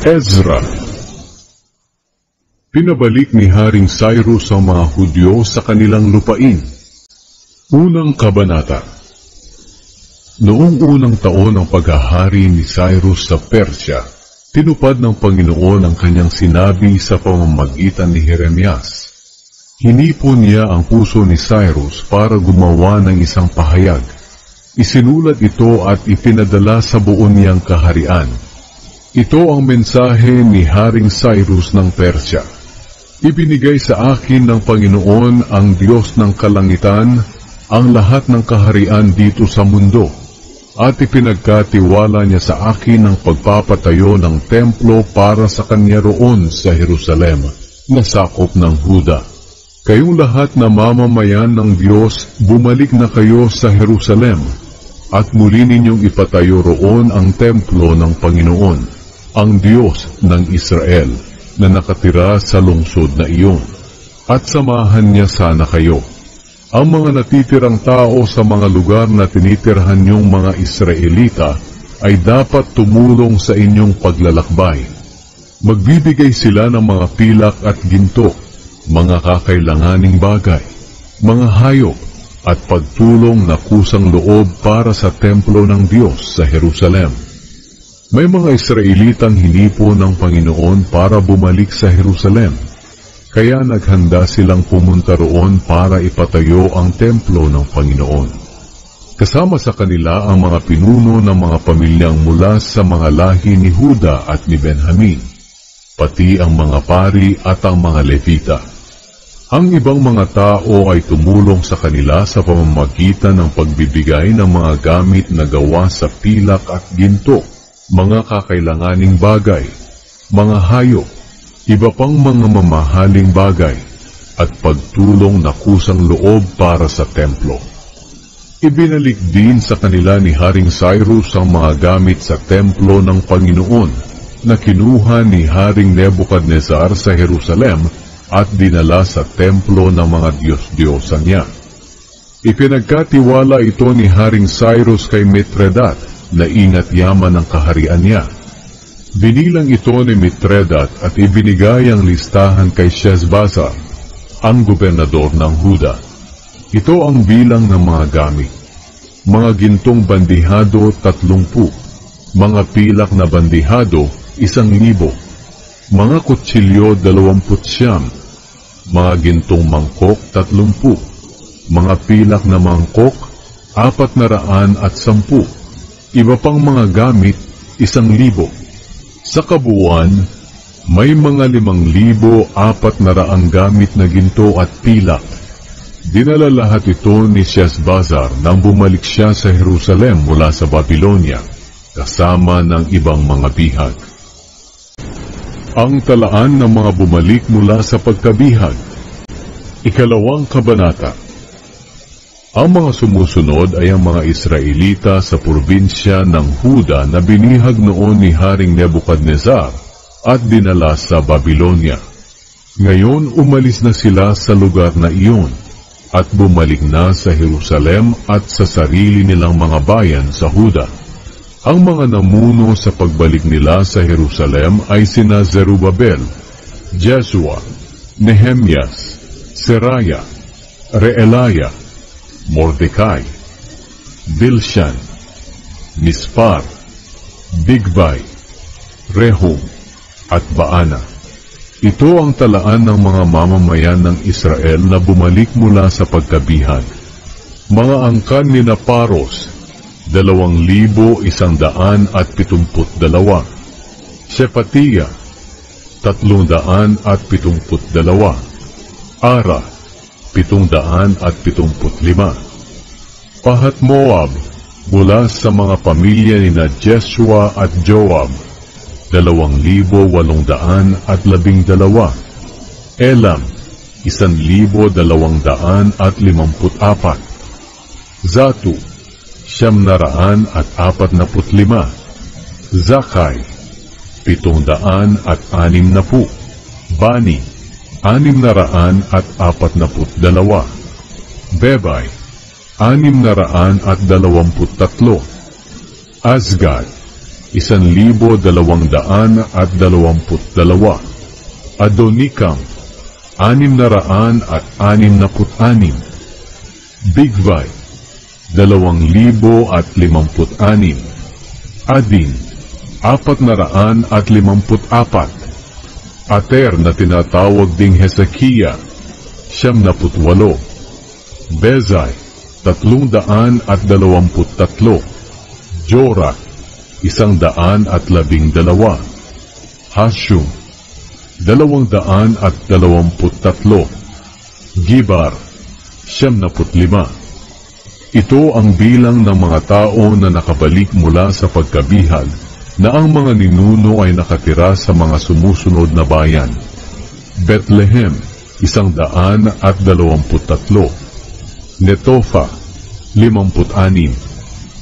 Ezra. Pinabalik ni Haring Cyrus ang mga Hudyo sa kanilang lupain. Unang kabanata. Noong unang taon ng paghahari ni Cyrus sa Persya, tinupad ng Panginoon ang kanyang sinabi sa pamamagitan ni Jeremias. Hinipon niya ang puso ni Cyrus para gumawa ng isang pahayag. Isinulat ito at ipinadala sa buo niyang kaharian. Ito ang mensahe ni Haring Cyrus ng Persya. Ibinigay sa akin ng Panginoon ang Diyos ng kalangitan ang lahat ng kaharian dito sa mundo, at ipinagkatiwala niya sa akin ang pagpapatayo ng templo para sa kanya roon sa Jerusalem, na sakop ng Huda. Kayong lahat na mamamayan ng Diyos, bumalik na kayo sa Jerusalem, at muli ninyong ipatayo roon ang templo ng Panginoon, ang Diyos ng Israel, na nakatira sa lungsod na iyon, at samahan niya sana kayo. Ang mga natitirang tao sa mga lugar na tinitirhan niyong mga Israelita ay dapat tumulong sa inyong paglalakbay. Magbibigay sila ng mga pilak at ginto, mga kakailanganing bagay, mga hayop, at pagtulong na kusang loob para sa templo ng Diyos sa Jerusalem. May mga Israelitang hinipon ng Panginoon para bumalik sa Jerusalem, kaya naghanda silang pumunta roon para ipatayo ang templo ng Panginoon. Kasama sa kanila ang mga pinuno ng mga pamilyang mula sa mga lahi ni Huda at ni Benjamin, pati ang mga pari at ang mga Levita. Ang ibang mga tao ay tumulong sa kanila sa pamamagitan ng pagbibigay ng mga gamit na gawa sa pilak at ginto, mga kakailanganing bagay, mga hayop, iba pang mga mamahaling bagay, at pagtulong na kusang loob para sa templo. Ibinalik din sa kanila ni Haring Cyrus ang mga gamit sa templo ng Panginoon na kinuha ni Haring Nebuchadnezzar sa Jerusalem at dinala sa templo ng mga Diyos-Diyosan niya. Ipinagkatiwala ito ni Haring Cyrus kay Mithredath na ingat yaman ng kaharian niya. Binilang ito ni Mithredath at ibinigay ang listahan kay Sheshbazzar, ang gobernador ng Huda. Ito ang bilang ng mga gamit. Mga gintong bandihado 30, mga pilak na bandihado 1,000, mga kutsilyo 29, mga gintong mangkok 30, mga pilak na mangkok 410, iba pang mga gamit 1,000. Sa kabuuan, may mga 5,400 gamit na ginto at pilak. Dinala lahat ito ni Sheshbazzar nang bumalik siya sa Jerusalem mula sa Babylonia, kasama ng ibang mga bihag. Ang talaan ng mga bumalik mula sa pagkabihag. Ikalawang kabanata. Ang mga sumusunod ay ang mga Israelita sa probinsya ng Huda na binihag noon ni Haring Nebuchadnezzar at dinala sa Babylonia. Ngayon umalis na sila sa lugar na iyon at bumalik na sa Jerusalem at sa sarili nilang mga bayan sa Huda. Ang mga namuno sa pagbalik nila sa Jerusalem ay sina Zerubabel, Jeshua, Nehemias, Seraya, Reelaya, Mordecai, Bilshan, Mispar, Bigvai, Rehum, at Baana. Ito ang talaan ng mga mamamayan ng Israel na bumalik mula sa pagkabihag. Mga angkan ni Paros, 2,172. Shephatiah, 372. Ara, 775. Pahat-Moab, mula sa mga pamilya ni Jeshua at Joab, 2,812. Elam, 1,254. Zatu, 945. Zakai, 760. Bani, 642. Bebay, 623. Azgad, 1,222. Adonikam, 666. Bigvai, 2,056. Adin, 454. Ater na tinatawag ding Hezekiah, 78. Bezai, 323. Jorah, 112. Hashum, 223. Gibar, 75. Ito ang bilang ng mga tao na nakabalik mula sa pagkabihag, na ang mga ninuno ay nakatira sa mga sumusunod na bayan. Bethlehem, 123. Netofa, 56.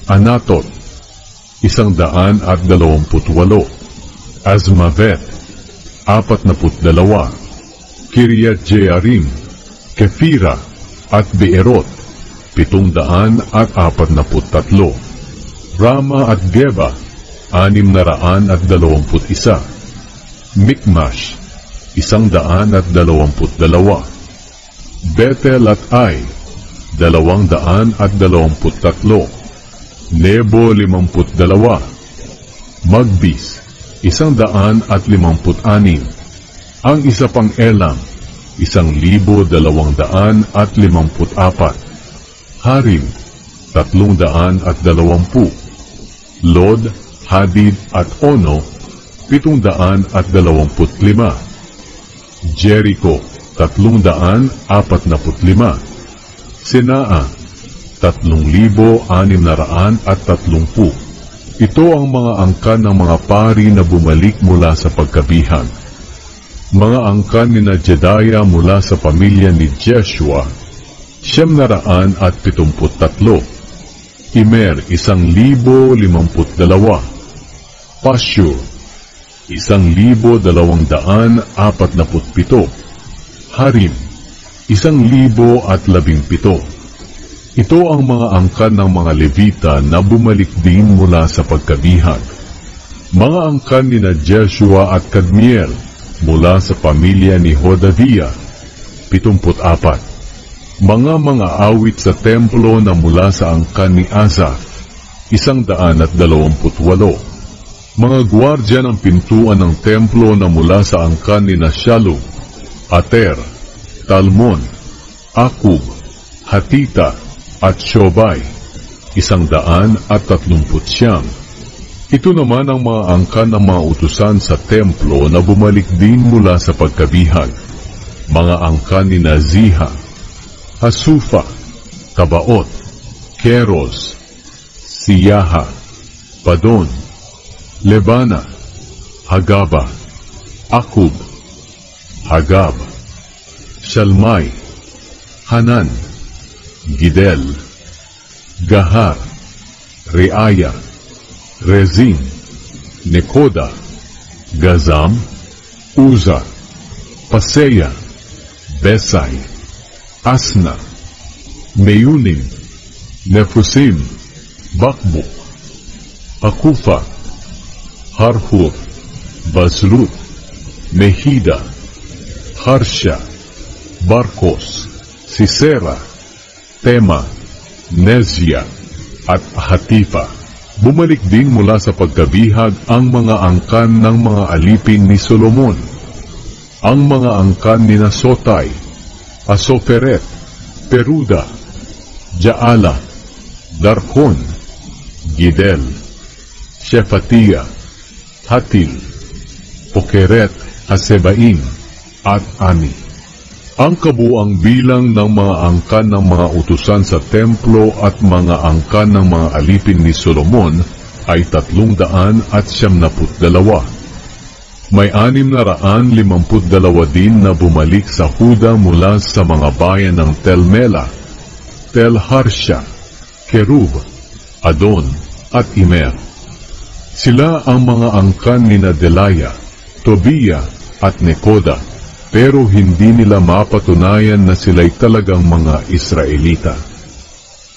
Anatot, 128. Azmavet, 42. Kiryat Jearim, Kefira, at Beerot, 743. Rama at Geba, 621. Mikmash, 122. Bethel at Ai, 223. Nebo, 52. Magbis, 156. Ang isa pang Elam, 1,254. Harim, 320. Lod, Hadid at Ono, 725. Jericho, 345. Senaa, 3,630. Ito ang mga angkan ng mga pari na bumalik mula sa pagkabihag. Mga angkan ni Jedaiah mula sa pamilya ni Jeshua, 973. Imer, 1,052. Pashur, 1,247. Harim, 1,017. Ito ang mga angkan ng mga Levita na bumalik din mula sa pagkabihag. Mga angkan ni Jeshua at Kadmiel mula sa pamilya ni Hodaviah, 74. Mga awit sa templo na mula sa angkan ni Asaph, 128. Mga gwardya ng pintuan ng templo na mula sa angkan ni Shalum, Ater, Talmon, Akub, Hatita, at Shobay, 139. Ito naman ang mga angkan ng mga utusan sa templo na bumalik din mula sa pagkabihag. Mga angkan ni Ziha, Hasufa, Tabaot, Keros, Siyaha, Padon, Lebana, Hagaba, Akub, Hagab, Shalmai, Hanan, Gidel, Gahar, Reaya, Rezin, Nekoda, Gazam, Uza, Paseya, Besai, Asna, Meunim, Nefusim, Bakbuk, Akufa, Harhur, Baslut, Mehida, Harsha, Barkos, Sisera, Tema, Nezia, at Hatifa. Bumalik din mula sa pagkabihag ang mga angkan ng mga alipin ni Solomon. Ang mga angkan ni Sotay, Asoferet, Peruda, Jaala, Darkon, Gidel, Shephatiah, Hatil, Pokeret, Hasebaim, at Ani. Ang kabuang bilang ng mga angkan ng mga utusan sa templo at mga angkan ng mga alipin ni Solomon ay 372. May 652 din na bumalik sa Huda mula sa mga bayan ng Tel Mela, Tel Harsha, Kerub, Adon, at Imer. Sila ang mga angkan ni Delaya, Tobiah, at Nekoda, pero hindi nila mapatunayan na sila'y talagang mga Israelita.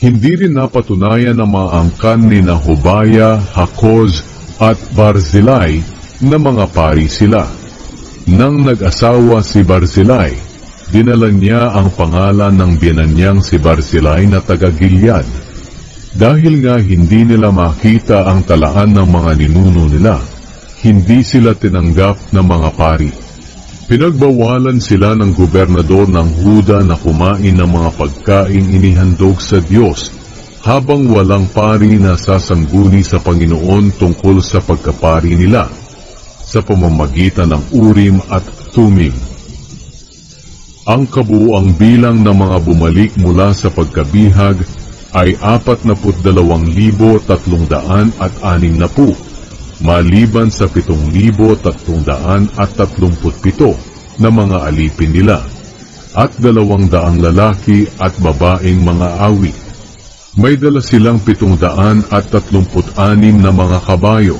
Hindi rin napatunayan ang mga angkan ni Hobaya, Hakoz, at Barzillai na mga pari sila. Nang nag-asawa si Barzillai, dinala niya ang pangalan ng biyenan niyang si Barzillai na taga-Gilead. Dahil nga hindi nila makita ang talaan ng mga ninuno nila, hindi sila tinanggap na mga pari. Pinagbawalan sila ng gobernador ng Huda na kumain ng mga pagkaing inihandog sa Diyos, habang walang pari na sasangguni sa Panginoon tungkol sa pagkapari nila, sa pamamagitan ng Urim at Tumim. Ang kabuuang bilang ng mga bumalik mula sa pagkabihag ay 42,360, maliban sa 7,337 na mga alipin nila, at 200 lalaki at babaeng mga awit. May dala silang 736 na mga kabayo,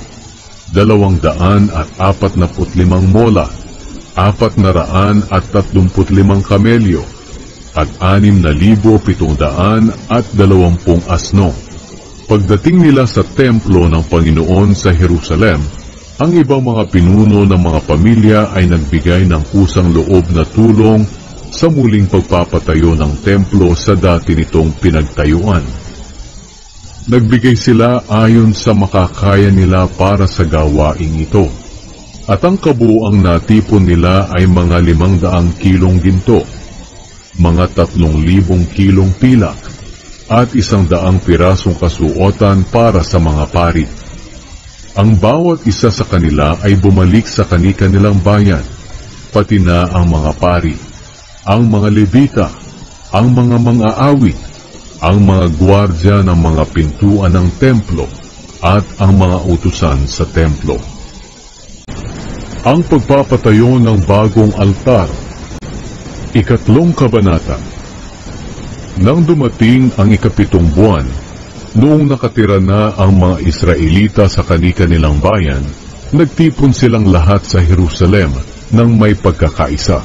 245 mola, 435 kamelyo, at 6,720 asno. Pagdating nila sa templo ng Panginoon sa Jerusalem, ang ibang mga pinuno ng mga pamilya ay nagbigay ng kusang loob na tulong sa muling pagpapatayo ng templo sa dati nitong pinagtayuan. Nagbigay sila ayon sa makakaya nila para sa gawaing ito. At ang kabuuang natipon nila ay mga 500 kilong ginto, mga 3,000 kilong pilak, at 100 pirasong kasuotan para sa mga pari. Ang bawat isa sa kanila ay bumalik sa kani-kanilang bayan, pati na ang mga pari, ang mga Levita, ang mga mang-aawit, ang mga gwardya ng mga pintuan ng templo, at ang mga utusan sa templo. Ang pagpapatayo ng bagong altar. Ikatlong kabanata. Nang dumating ang 7 buwan, noong nakatira na ang mga Israelita sa kani-kanilang bayan, nagtipon silang lahat sa Jerusalem nang may pagkakaisa.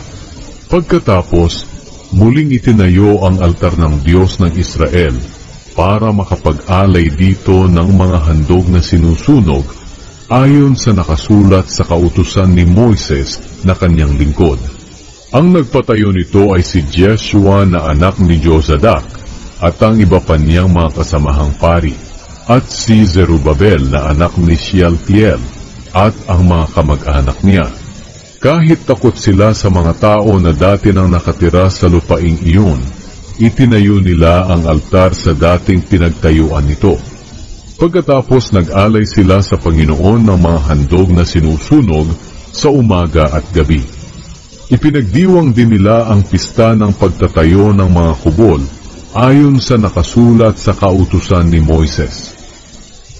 Pagkatapos, muling itinayo ang altar ng Diyos ng Israel para makapag-alay dito ng mga handog na sinusunog ayon sa nakasulat sa kautusan ni Moises na kanyang lingkod. Ang nagpatayo nito ay si Jeshua na anak ni Jozadak at ang iba pa niyang mga kasamahang pari, at si Zerubabel na anak ni Shealtiel at ang mga kamag-anak niya. Kahit takot sila sa mga tao na dati nang nakatira sa lupaing iyon, itinayo nila ang altar sa dating pinagtayuan nito. Pagkatapos nag-alay sila sa Panginoon ng mga handog na sinusunog sa umaga at gabi. Ipinagdiwang din nila ang pista ng pagtatayo ng mga kubol ayon sa nakasulat sa kautusan ni Moises.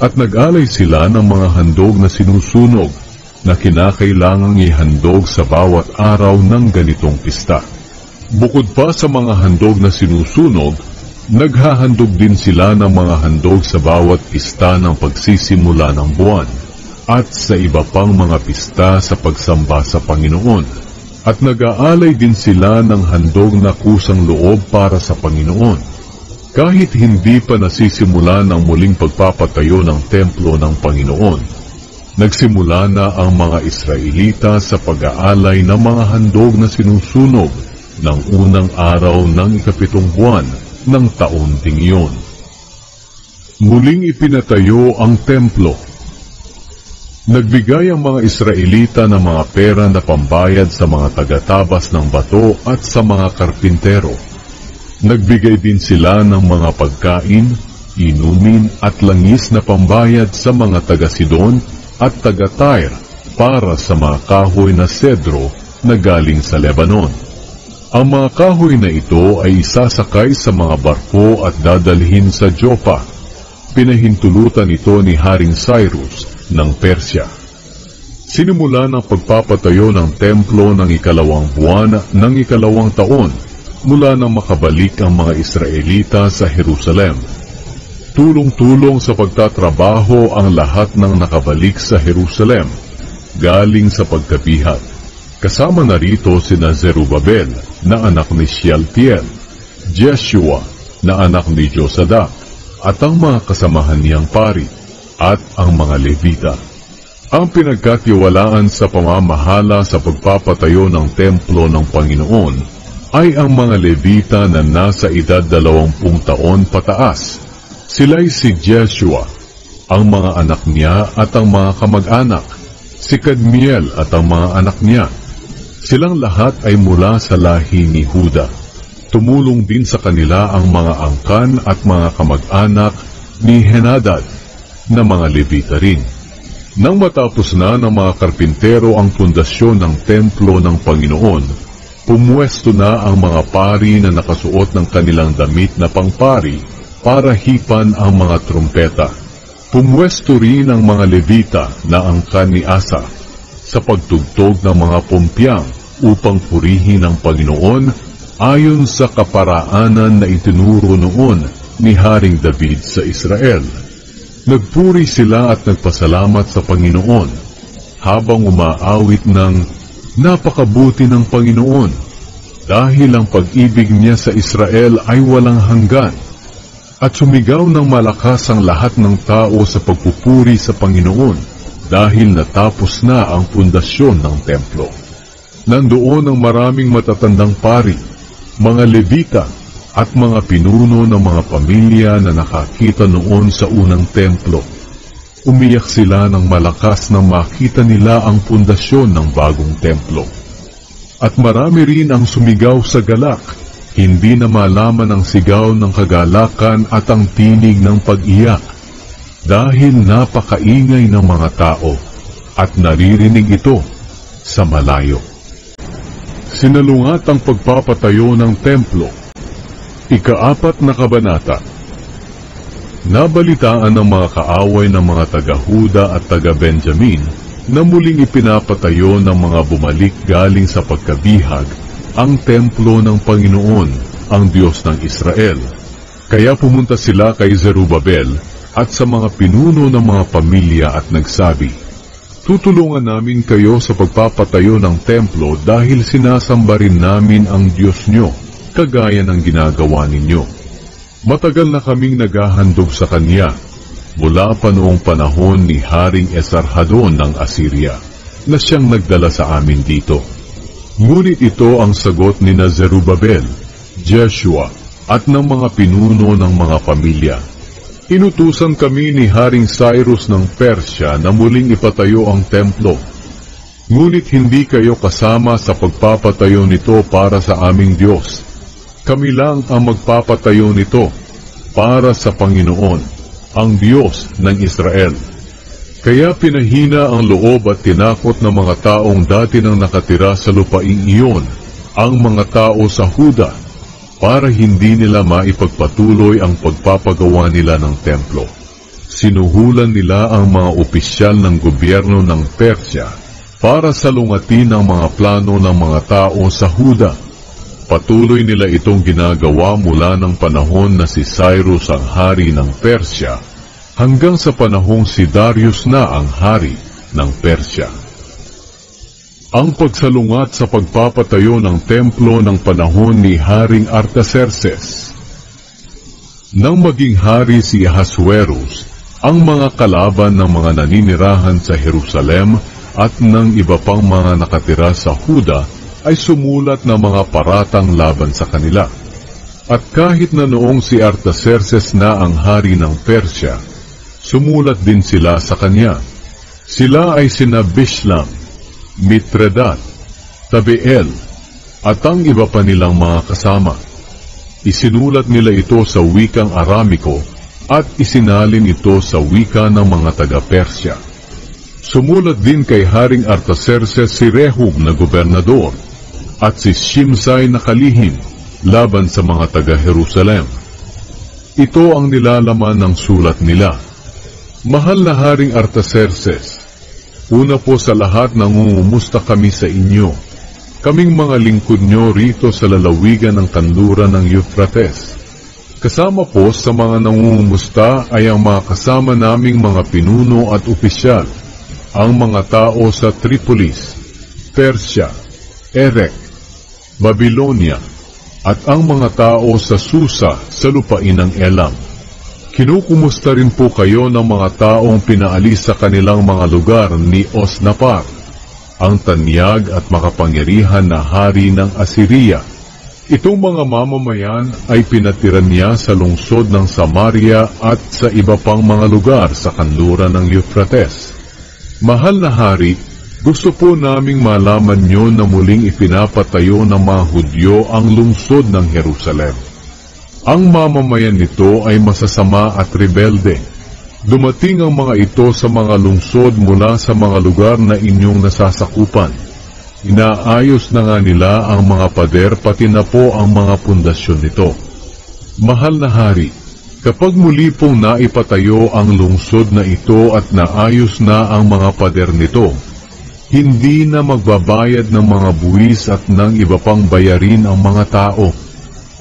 At nag-alay sila ng mga handog na sinusunog na kinakailangang ihandog sa bawat araw ng ganitong pista. Bukod pa sa mga handog na sinusunog, naghahandog din sila ng mga handog sa bawat pista ng pagsisimula ng buwan at sa iba pang mga pista sa pagsamba sa Panginoon. At nag-aalay din sila ng handog na kusang loob para sa Panginoon, kahit hindi pa nasisimula ng muling pagpapatayo ng templo ng Panginoon. Nagsimula na ang mga Israelita sa pag-aalay ng mga handog na sinusunog ng unang araw ng 7 buwan ng taon ding iyon. Muling ipinatayo ang templo. Nagbigay ang mga Israelita ng mga pera na pambayad sa mga tagatabas ng bato at sa mga karpintero. Nagbigay din sila ng mga pagkain, inumin at langis na pambayad sa mga taga-Sidon at taga-Tyre para sa mga kahoy na sedro na galing sa Lebanon. Ang mga kahoy na ito ay isasakay sa mga barko at dadalhin sa Joppa. Pinahintulutan ito ni Haring Cyrus ng Persya. Sinimula ng pagpapatayo ng templo ng 2 buwan ng 2 taon mula nang makabalik ang mga Israelita sa Jerusalem. Tulong-tulong sa pagtatrabaho ang lahat ng nakabalik sa Jerusalem, galing sa pagkabihag. Kasama na rito sina Zerubabel na anak ni Shealtiel, Jeshua na anak ni Jozadak, at ang mga kasamahan niyang pari, at ang mga Levita. Ang pinagkatiwalaan sa pamamahala sa pagpapatayo ng templo ng Panginoon ay ang mga Levita na nasa edad 20 taon pataas. Sila'y si Jeshua, ang mga anak niya at ang mga kamag-anak, si Kadmiel at ang mga anak niya. Silang lahat ay mula sa lahi ni Huda. Tumulong din sa kanila ang mga angkan at mga kamag-anak ni Henadad na mga Levita rin. Nang matapos na ng mga karpintero ang pundasyon ng templo ng Panginoon, pumuwesto na ang mga pari na nakasuot ng kanilang damit na pangpari para hipan ang mga trumpeta. Pumuwesto rin ang mga Levita na angkan ni Asa sa pagtugtog ng mga pumpyang upang purihin ang Panginoon ayon sa kaparaanan na itinuro noon ni Haring David sa Israel. Nagpuri sila at nagpasalamat sa Panginoon habang umaawit ng napakabuti ng Panginoon dahil ang pag-ibig niya sa Israel ay walang hanggan. At sumigaw ng malakas ang lahat ng tao sa pagpupuri sa Panginoon dahil natapos na ang pundasyon ng templo. Nandoon ang maraming matatandang pari, mga Levita at mga pinuno ng mga pamilya na nakakita noon sa unang templo. Umiyak sila ng malakas nang makita nila ang pundasyon ng bagong templo. At marami rin ang sumigaw sa galak, hindi na malaman ang sigaw ng kagalakan at ang tinig ng pag-iyak, dahil napakaingay ng mga tao at naririnig ito sa malayo. Sinalungat ang pagpapatayo ng templo. Ika-4 na kabanata. Nabalitaan ng mga kaaway ng mga taga-Huda at taga-Benjamin na muling ipinapatayo ng mga bumalik galing sa pagkabihag ang templo ng Panginoon, ang Diyos ng Israel. Kaya pumunta sila kay Zerubabel at sa mga pinuno ng mga pamilya at nagsabi, "Tutulungan namin kayo sa pagpapatayo ng templo dahil sinasamba rin namin ang Diyos nyo, kagaya ng ginagawa ninyo. Matagal na kaming naghahandog sa Kanya, mula pa noong panahon ni Haring Esarhadon ng Assyria, na siyang nagdala sa amin dito." Ngunit ito ang sagot ni Zerubabel, Jeshua, at ng mga pinuno ng mga pamilya. "Inutusan kami ni Haring Cyrus ng Persya na muling ipatayo ang templo. Ngunit hindi kayo kasama sa pagpapatayo nito para sa aming Diyos. Kami lang ang magpapatayo nito para sa Panginoon, ang Diyos ng Israel." Kaya pinahina ang loob at tinakot ng mga taong dati nang nakatira sa lupaing iyon, ang mga tao sa Huda, para hindi nila maipagpatuloy ang pagpapagawa nila ng templo. Sinuhulan nila ang mga opisyal ng gobyerno ng Persya para salungatin ang mga plano ng mga tao sa Huda. Patuloy nila itong ginagawa mula ng panahon na si Cyrus ang hari ng Persya hanggang sa panahong si Darius na ang hari ng Persya. Ang pagsalungat sa pagpapatayo ng templo ng panahon ni Haring Artaxerxes. Nang maging hari si Ahasuerus, ang mga kalaban ng mga naninirahan sa Jerusalem at ng iba pang mga nakatira sa Huda ay sumulat ng mga paratang laban sa kanila. At kahit na noong si Artaxerxes na ang hari ng Persya, sumulat din sila sa kanya. Sila ay sina Bishlam, Mitredat, Tabeel, at ang iba pa nilang mga kasama. Isinulat nila ito sa wikang Aramiko at isinalin ito sa wika ng mga taga-Persya. Sumulat din kay Haring Artaxerxes si Rehum na gobernador at si Shimsai na kalihim laban sa mga taga-Jerusalem. Ito ang nilalaman ng sulat nila. "Mahal na Haring Artaxerxes, una po sa lahat nangungumusta kami sa inyo, kaming mga lingkod nyo rito sa lalawigan ng kanluran ng Euphrates. Kasama po sa mga nangungumusta ay ang mga kasama naming mga pinuno at opisyal, ang mga tao sa Tripolis, Persya, Erek, Babylonia, at ang mga tao sa Susa sa lupain ng Elam. Kinukumusta rin po kayo ng mga taong pinaalis sa kanilang mga lugar ni Osnapar, ang tanyag at makapangyarihan na hari ng Assyria. Itong mga mamamayan ay pinatiran niya sa lungsod ng Samaria at sa iba pang mga lugar sa kanluran ng Euphrates. Mahal na hari, gusto po naming malaman nyo na muling ipinapatayo ng mga Hudyo ang lungsod ng Jerusalem. Ang mamamayan nito ay masasama at rebelde. Dumating ang mga ito sa mga lungsod mula sa mga lugar na inyong nasasakupan. Inaayos na nga nila ang mga pader pati na po ang mga pundasyon nito. Mahal na hari, kapag muli pong naipatayo ang lungsod na ito at naayos na ang mga pader nito, hindi na magbabayad ng mga buwis at ng iba pang bayarin ang mga tao,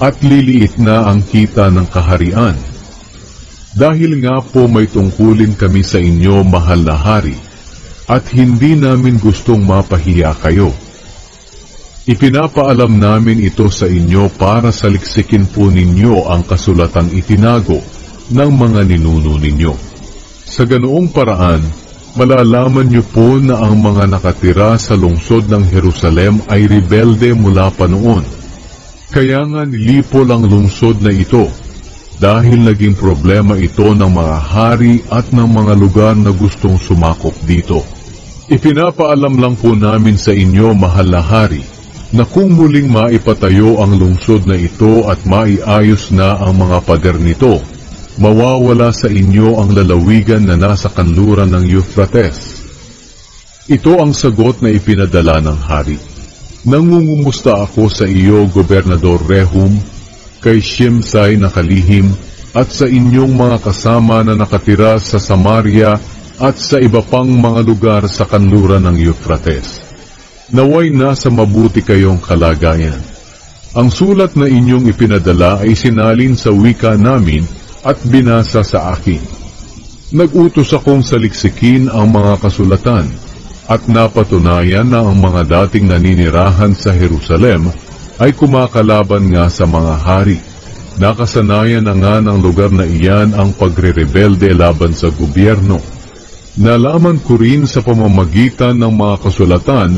at liliit na ang kita ng kaharian. Dahil nga po may tungkulin kami sa inyo, mahal na hari, at hindi namin gustong mapahiya kayo. Ipinapaalam namin ito sa inyo para saliksikin po ninyo ang kasulatang itinago ng mga ninuno ninyo. Sa ganoong paraan, malalaman niyo po na ang mga nakatira sa lungsod ng Jerusalem ay rebelde mula pa noon. Kaya nga nilipol ang lungsod na ito dahil naging problema ito ng mga hari at ng mga lugar na gustong sumakop dito. Ipinapaalam lang po namin sa inyo, mahal na hari, na kung muling maipatayo ang lungsod na ito at maiayos na ang mga pader nito, mawawala sa inyo ang lalawigan na nasa kanluran ng Euphrates. Ito ang sagot na ipinadala ng hari. Nangungumusta ako sa iyo, Gobernador Rehum, kay Shimsai na kalihim, at sa inyong mga kasama na nakatira sa Samaria at sa iba pang mga lugar sa kanluran ng Euphrates. Naway nasa mabuti kayong kalagayan. Ang sulat na inyong ipinadala ay sinalin sa wika namin at binasa sa akin. Nag-utos akong saliksikin ang mga kasulatan, at napatunayan na ang mga dating naninirahan sa Jerusalem ay kumakalaban nga sa mga hari. Nakasanayan na nga ng lugar na iyan ang pagre-rebelde laban sa gobyerno. Nalaman ko rin sa pamamagitan ng mga kasulatan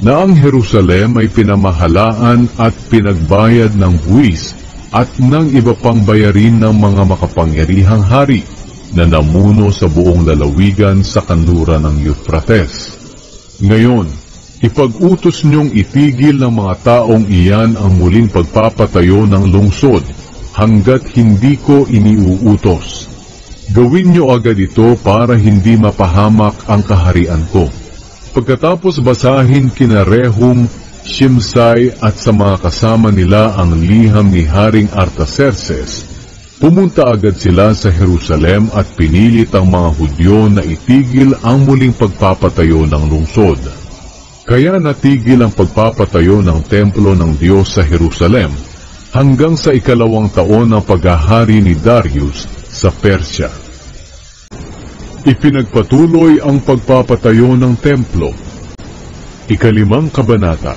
na ang Jerusalem ay pinamahalaan at pinagbayad ng buwis at ng iba pang bayarin ng mga makapangyarihang hari na namuno sa buong lalawigan sa kanluran ng Euphrates. Ngayon, ipag-utos niyong itigil ng mga taong iyan ang muling pagpapatayo ng lungsod hanggat hindi ko iniuutos. Gawin niyo agad ito para hindi mapahamak ang kaharian ko. Pagkatapos basahin kina Rehum, Shimsai at sa mga kasama nila ang liham ni Haring Artaxerxes, pumunta agad sila sa Jerusalem at pinilit ang mga Hudyo na itigil ang muling pagpapatayo ng lungsod. Kaya natigil ang pagpapatayo ng templo ng Diyos sa Jerusalem hanggang sa 2nd taon ng paghahari ni Darius sa Persya. Ipinagpatuloy ang pagpapatayo ng templo. 5 kabanata.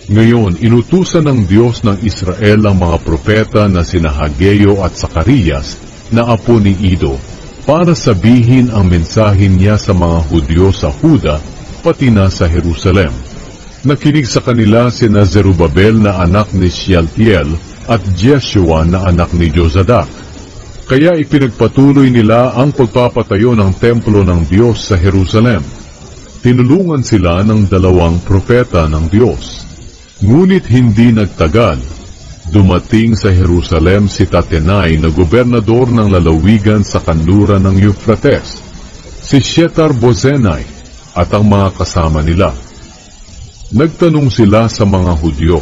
Ngayon, inutusan ng Diyos ng Israel ang mga propeta na sina Hageo at Zacarias na apo ni Ido para sabihin ang mensahin niya sa mga Hudyo sa Huda pati na sa Jerusalem. Nakinig sa kanila sina Zerubabel na anak ni Shealtiel at Jeshua na anak ni Jozadak. Kaya ipinagpatuloy nila ang pagpapatayo ng templo ng Diyos sa Jerusalem. Tinulungan sila ng 2 propeta ng Diyos. Ngunit hindi nagtagal, dumating sa Jerusalem si Tatenai na gobernador ng lalawigan sa kanluran ng Euphrates, si Shethar-bozenai at ang mga kasama nila. Nagtanong sila sa mga Hudyo,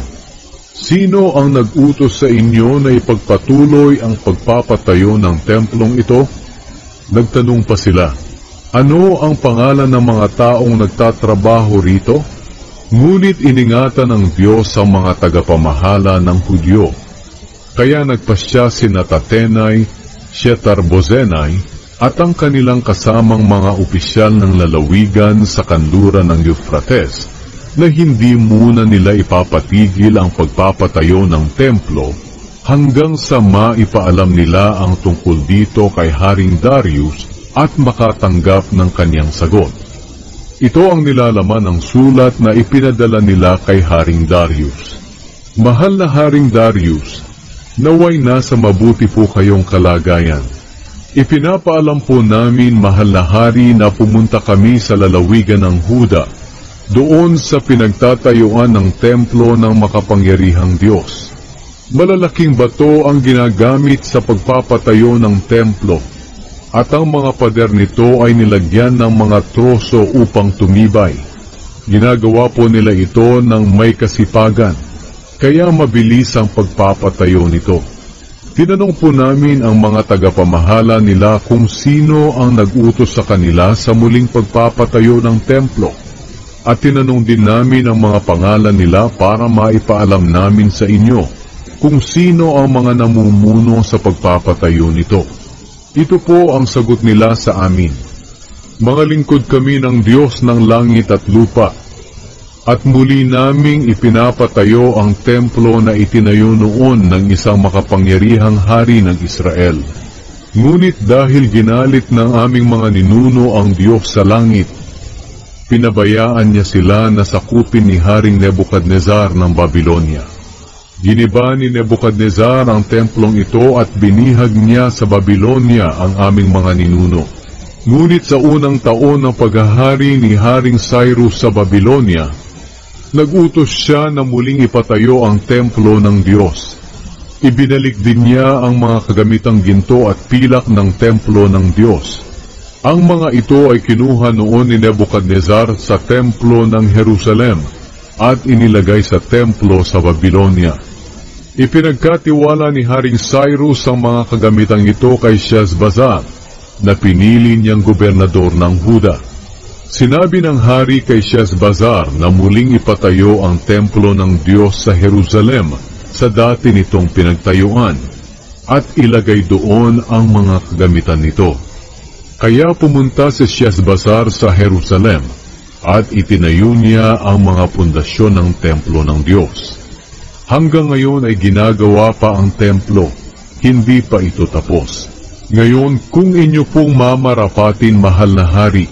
"Sino ang nag-utos sa inyo na ipagpatuloy ang pagpapatayo ng templong ito?" Nagtanong pa sila, "Ano ang pangalan ng mga taong nagtatrabaho rito?" Ngunit iningatan ng Diyos ang mga tagapamahala ng Hudyo. Kaya nagpasya sina Tatenai, Shethar-bozenai at ang kanilang kasamang mga opisyal ng lalawigan sa kanluran ng Euphrates na hindi muna nila ipapatigil ang pagpapatayo ng templo hanggang sa maipaalam nila ang tungkol dito kay Haring Darius at makatanggap ng kanyang sagot. Ito ang nilalaman ng sulat na ipinadala nila kay Haring Darius. Mahal na Haring Darius, naway nasa mabuti po kayong kalagayan. Ipinapaalam po namin, mahal na hari, na pumunta kami sa lalawigan ng Huda, doon sa pinagtatayuan ng templo ng makapangyarihang Diyos. Malalaking bato ang ginagamit sa pagpapatayo ng templo, at ang mga pader nito ay nilagyan ng mga troso upang tumibay. Ginagawa po nila ito ng may kasipagan, kaya mabilis ang pagpapatayo nito. Tinanong po namin ang mga tagapamahala nila kung sino ang nag-utos sa kanila sa muling pagpapatayo ng templo. At tinanong din namin ang mga pangalan nila para maipaalam namin sa inyo kung sino ang mga namumuno sa pagpapatayo nito. Ito po ang sagot nila sa amin. Mga lingkod kami ng Diyos ng langit at lupa, at muli naming ipinapatayo ang templo na itinayo noon ng isang makapangyarihang hari ng Israel. Ngunit dahil ginalit ng aming mga ninuno ang Diyos sa langit, pinabayaan niya sila na sakupin ni Haring Nebukadnezar ng Babylonia. Giniba ni Nebukadnezar ang templong ito at binihag niya sa Babylonia ang aming mga ninuno. Ngunit sa unang taon ng paghahari ni Haring Cyrus sa Babylonia, nag-utos siya na muling ipatayo ang templo ng Diyos. Ibinalik din niya ang mga kagamitang ginto at pilak ng templo ng Diyos. Ang mga ito ay kinuha noon ni Nebukadnezar sa templo ng Jerusalem at inilagay sa templo sa Babylonia. Ipinagkatiwala ni Haring Cyrus ang mga kagamitang ito kay Sheshbazzar, na pinili niyang gobernador ng Huda. Sinabi ng hari kay Sheshbazzar na muling ipatayo ang templo ng Diyos sa Jerusalem sa dati nitong pinagtayuan, at ilagay doon ang mga kagamitan nito. Kaya pumunta si Sheshbazzar sa Jerusalem, at itinayo niya ang mga pundasyon ng templo ng Diyos. Hanggang ngayon ay ginagawa pa ang templo, hindi pa ito tapos. Ngayon, kung inyo pong mamarapatin, mahal na hari,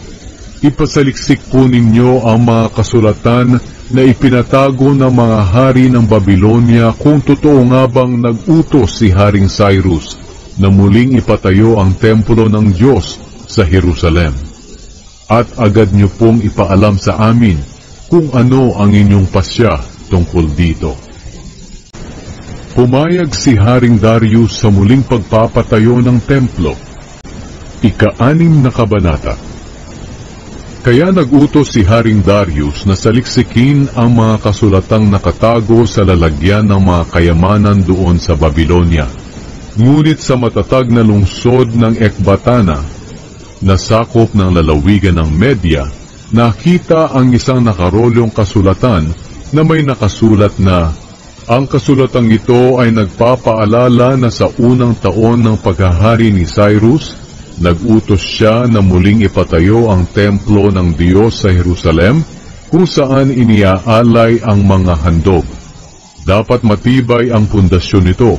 ipasaliksik po ninyo ang mga kasulatan na ipinatago ng mga hari ng Babylonia kung totoo nga bang nag-utos si Haring Cyrus na muling ipatayo ang templo ng Diyos sa Jerusalem. At agad nyo pong ipaalam sa amin kung ano ang inyong pasya tungkol dito. Pumayag si Haring Darius sa muling pagpapatayo ng templo. Ika-6 na kabanata. Kaya nag-utos si Haring Darius na saliksikin ang mga kasulatang nakatago sa lalagyan ng mga kayamanan doon sa Babylonia. Ngunit sa matatag na lungsod ng Ekbatana, na sakop ng lalawigan ng Media, nakita ang isang nakarolyong kasulatan na may nakasulat na, ang kasulatang ito ay nagpapaalala na sa unang taon ng paghahari ni Cyrus, nag-utos siya na muling ipatayo ang templo ng Diyos sa Jerusalem, kung saan iniaalay ang mga handog. Dapat matibay ang pundasyon nito,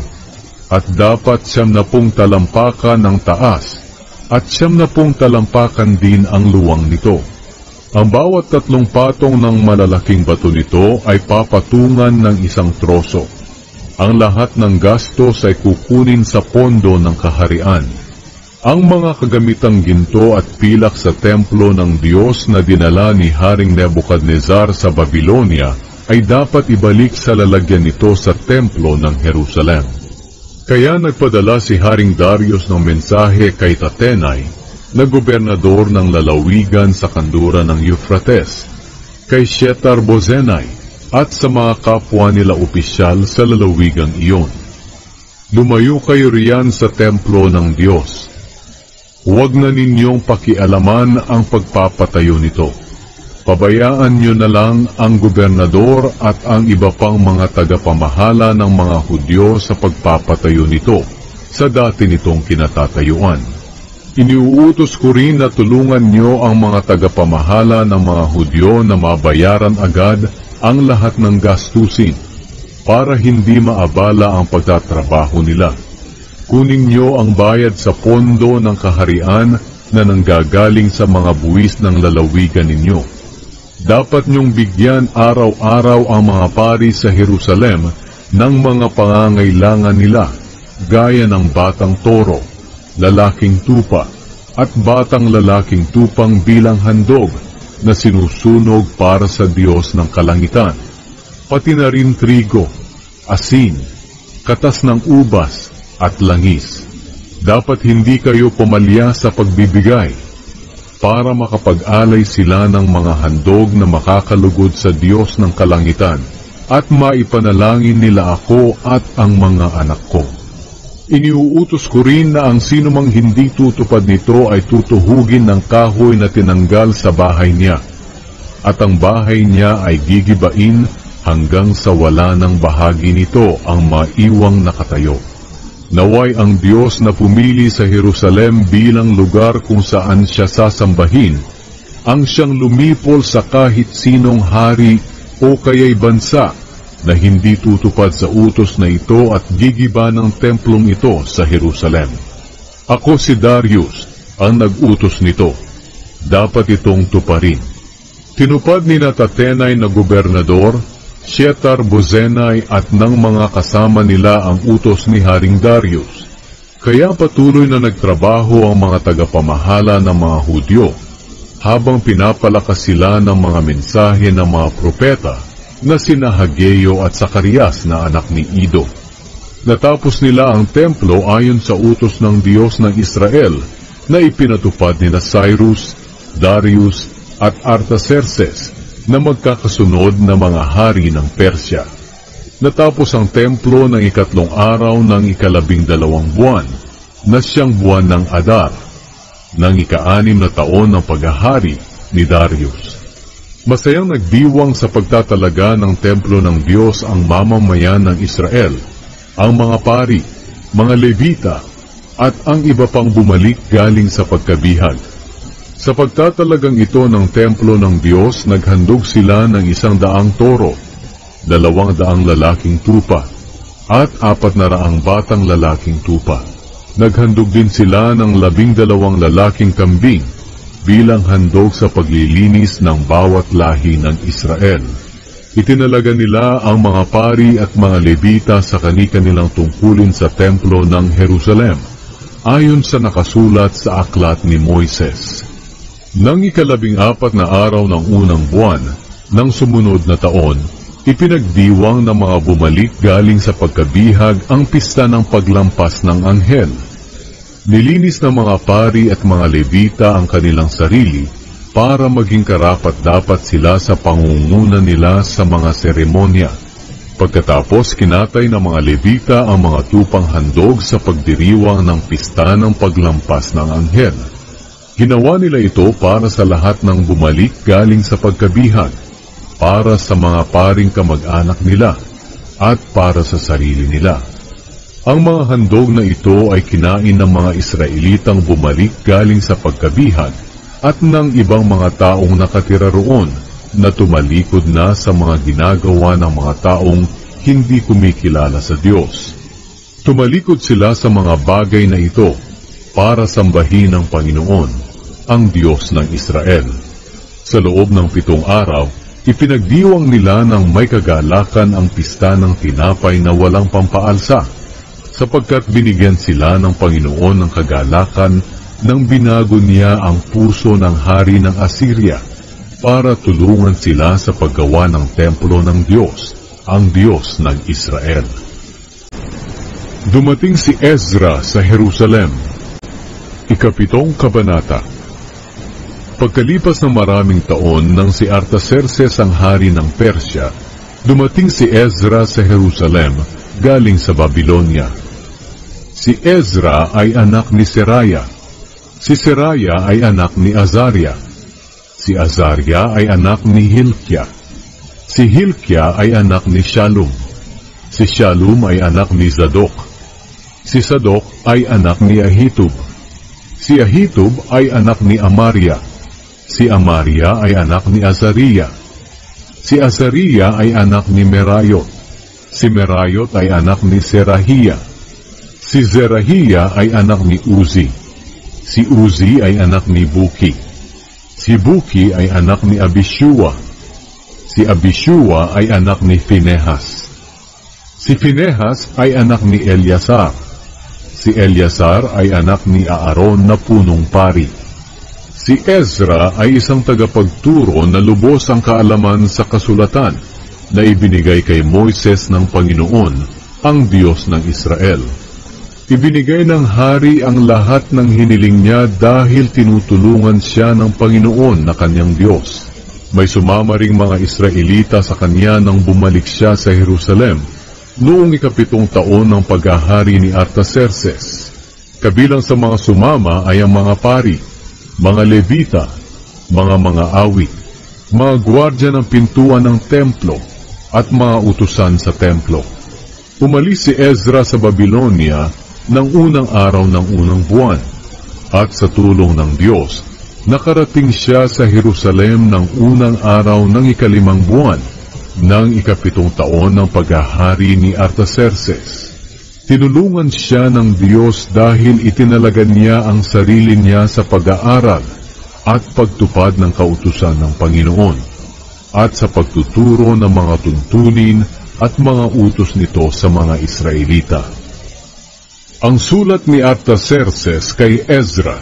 at dapat 70 talampakan ng taas, at 70 talampakan din ang luwang nito. Ang bawat 3 patong ng malalaking bato nito ay papatungan ng isang troso. Ang lahat ng gastos ay kukunin sa pondo ng kaharian. Ang mga kagamitang ginto at pilak sa templo ng Diyos na dinala ni Haring Nebukadnezar sa Babylonia ay dapat ibalik sa lalagyan nito sa templo ng Jerusalem. Kaya nagpadala si Haring Darius ng mensahe kay Tatenai, na gobernador ng lalawigan sa kanluran ng Euphrates, kay Shethar-bozenai at sa mga kapwa nila opisyal sa lalawigang iyon. Lumayo kayo riyan sa templo ng Diyos. Huwag na ninyong pakialaman ang pagpapatayo nito. Pabayaan nyo na lang ang gobernador at ang iba pang mga tagapamahala ng mga Hudyo sa pagpapatayo nito sa dati nitong kinatatayuan. Iniuutos ko rin na tulungan nyo ang mga tagapamahala ng mga Hudyo na mabayaran agad ang lahat ng gastusin. para hindi maabala ang pagtatrabaho nila. Kunin niyo ang bayad sa pondo ng kaharian na nanggagaling sa mga buwis ng lalawigan ninyo. Dapat niyong bigyan araw-araw ang mga pari sa Jerusalem ng mga pangangailangan nila, gaya ng batang toro, lalaking tupa, at batang lalaking tupang bilang handog na sinusunog para sa Diyos ng kalangitan, pati na rin trigo, asin, katas ng ubas, at langis. Dapat hindi kayo pumalya sa pagbibigay, para makapag-alay sila ng mga handog na makakalugod sa Diyos ng kalangitan, at maipanalangin nila ako at ang mga anak ko. Iniuutos ko rin na ang sinumang hindi tutupad nito ay tutuhugin ng kahoy na tinanggal sa bahay niya, at ang bahay niya ay gigibain hanggang sa wala ng bahagi nito ang maiwang nakatayo. Naway ang Diyos na pumili sa Jerusalem bilang lugar kung saan siya sasambahin, ang siyang lumipol sa kahit sinong hari o kaya'y bansa na hindi tutupad sa utos na ito at gigiba ng templong ito sa Jerusalem. Ako si Darius, ang nag-utos nito. Dapat itong tuparin. Tinupad ni Tatenai na gobernador, Shettar-Bozenai at ng mga kasama nila ang utos ni Haring Darius. Kaya patuloy na nagtrabaho ang mga tagapamahala ng mga Hudyo, habang pinapalakas sila ng mga mensahe ng mga propeta na sina Hageo at Sakarias na anak ni Ido. Natapos nila ang templo ayon sa utos ng Diyos ng Israel na ipinatupad nila Cyrus, Darius at Artaxerxes na magkakasunod na mga hari ng Persya. Natapos ang templo ng ikatlong araw ng 12 buwan na siyang buwan ng Adar, ng 6 na taon ng paghahari ni Darius. Masayang nagdiwang sa pagtatalaga ng templo ng Diyos ang mamamayan ng Israel, ang mga pari, mga Levita, at ang iba pang bumalik galing sa pagkabihag. Sa pagtatalagang ito ng templo ng Diyos, naghandog sila ng 100 toro, 200 lalaking tupa, at 400 batang lalaking tupa. Naghandog din sila ng 12 lalaking kambing, bilang handog sa paglilinis ng bawat lahi ng Israel. Itinalaga nila ang mga pari at mga Levita sa kani-kanilang tungkulin sa templo ng Jerusalem, ayon sa nakasulat sa aklat ni Moises. Nang 14 na araw ng unang buwan ng sumunod na taon, ipinagdiwang ng mga bumalik galing sa pagkabihag ang pista ng paglampas ng anghel. Nilinis ng mga pari at mga Levita ang kanilang sarili para maging karapat-dapat sila sa pangunguna nila sa mga seremonya. Pagkatapos kinatay ng mga Levita ang mga tupang handog sa pagdiriwang ng pista ng paglampas ng anghel. Ginawa nila ito para sa lahat ng bumalik galing sa pagkabihag, para sa mga paring kamag-anak nila, at para sa sarili nila. Ang mga handog na ito ay kinain ng mga Israelitang bumalik galing sa pagkabihag at ng ibang mga taong nakatira roon na tumalikod na sa mga ginagawa ng mga taong hindi kumikilala sa Diyos. Tumalikod sila sa mga bagay na ito para sambahin ang Panginoon, ang Diyos ng Israel. Sa loob ng 7 araw, ipinagdiwang nila ng may kagalakan ang pista ng tinapay na walang pampaalsa, sapagkat binigyan sila ng Panginoon ng kagalakan nang binago niya ang puso ng hari ng Assyria para tulungan sila sa paggawa ng templo ng Diyos, ang Diyos ng Israel. Dumating si Ezra sa Jerusalem. 7 Kabanata. Pagkalipas ng maraming taon nang si Artaxerxes ang hari ng Persya, dumating si Ezra sa Jerusalem galing sa Babylonia. Si Ezra ay anak ni Seraya. Si Seraya ay anak ni Azaria. Si Azaria ay anak ni Hilkia. Si Hilkia ay anak ni Shallum. Si Shallum ay anak ni Zadok. Si Zadok ay anak ni Ahitub. Si Ahitub ay anak ni Amaria. Si Amaria ay anak ni Azariah. Si Azariah ay anak ni Merayot. Si Merayot ay anak ni Zerahia. Si Zerahia ay anak ni Uzi. Si Uzi ay anak ni Buki. Si Buki ay anak ni Abishua. Si Abishua ay anak ni Finehas. Si Finehas ay anak ni Eleazar. Si Eleazar ay anak ni Aaron na punong pari. Si Ezra ay isang tagapagturo na lubos ang kaalaman sa kasulatan na ibinigay kay Moises ng Panginoon, ang Diyos ng Israel. Ibinigay ng hari ang lahat ng hiniling niya dahil tinutulungan siya ng Panginoon na kanyang Diyos. May sumama ring mga Israelita sa kanya nang bumalik siya sa Jerusalem noong 7 taon ng paghahari ni Artaxerxes. Kabilang sa mga sumama ay ang mga pari, mga Levita, mga awit, mga gwardya ng pintuan ng templo, at mga utusan sa templo. Umalis si Ezra sa Babylonia ng unang araw ng unang buwan, at sa tulong ng Diyos, nakarating siya sa Jerusalem ng unang araw ng 5 buwan ng 7 taon ng paghahari ni Artaxerxes. Tinulungan siya ng Diyos dahil itinalagan niya ang sarili niya sa pag-aaral at pagtupad ng kautusan ng Panginoon, at sa pagtuturo ng mga tuntunin at mga utos nito sa mga Israelita. Ang sulat ni Artaxerxes kay Ezra.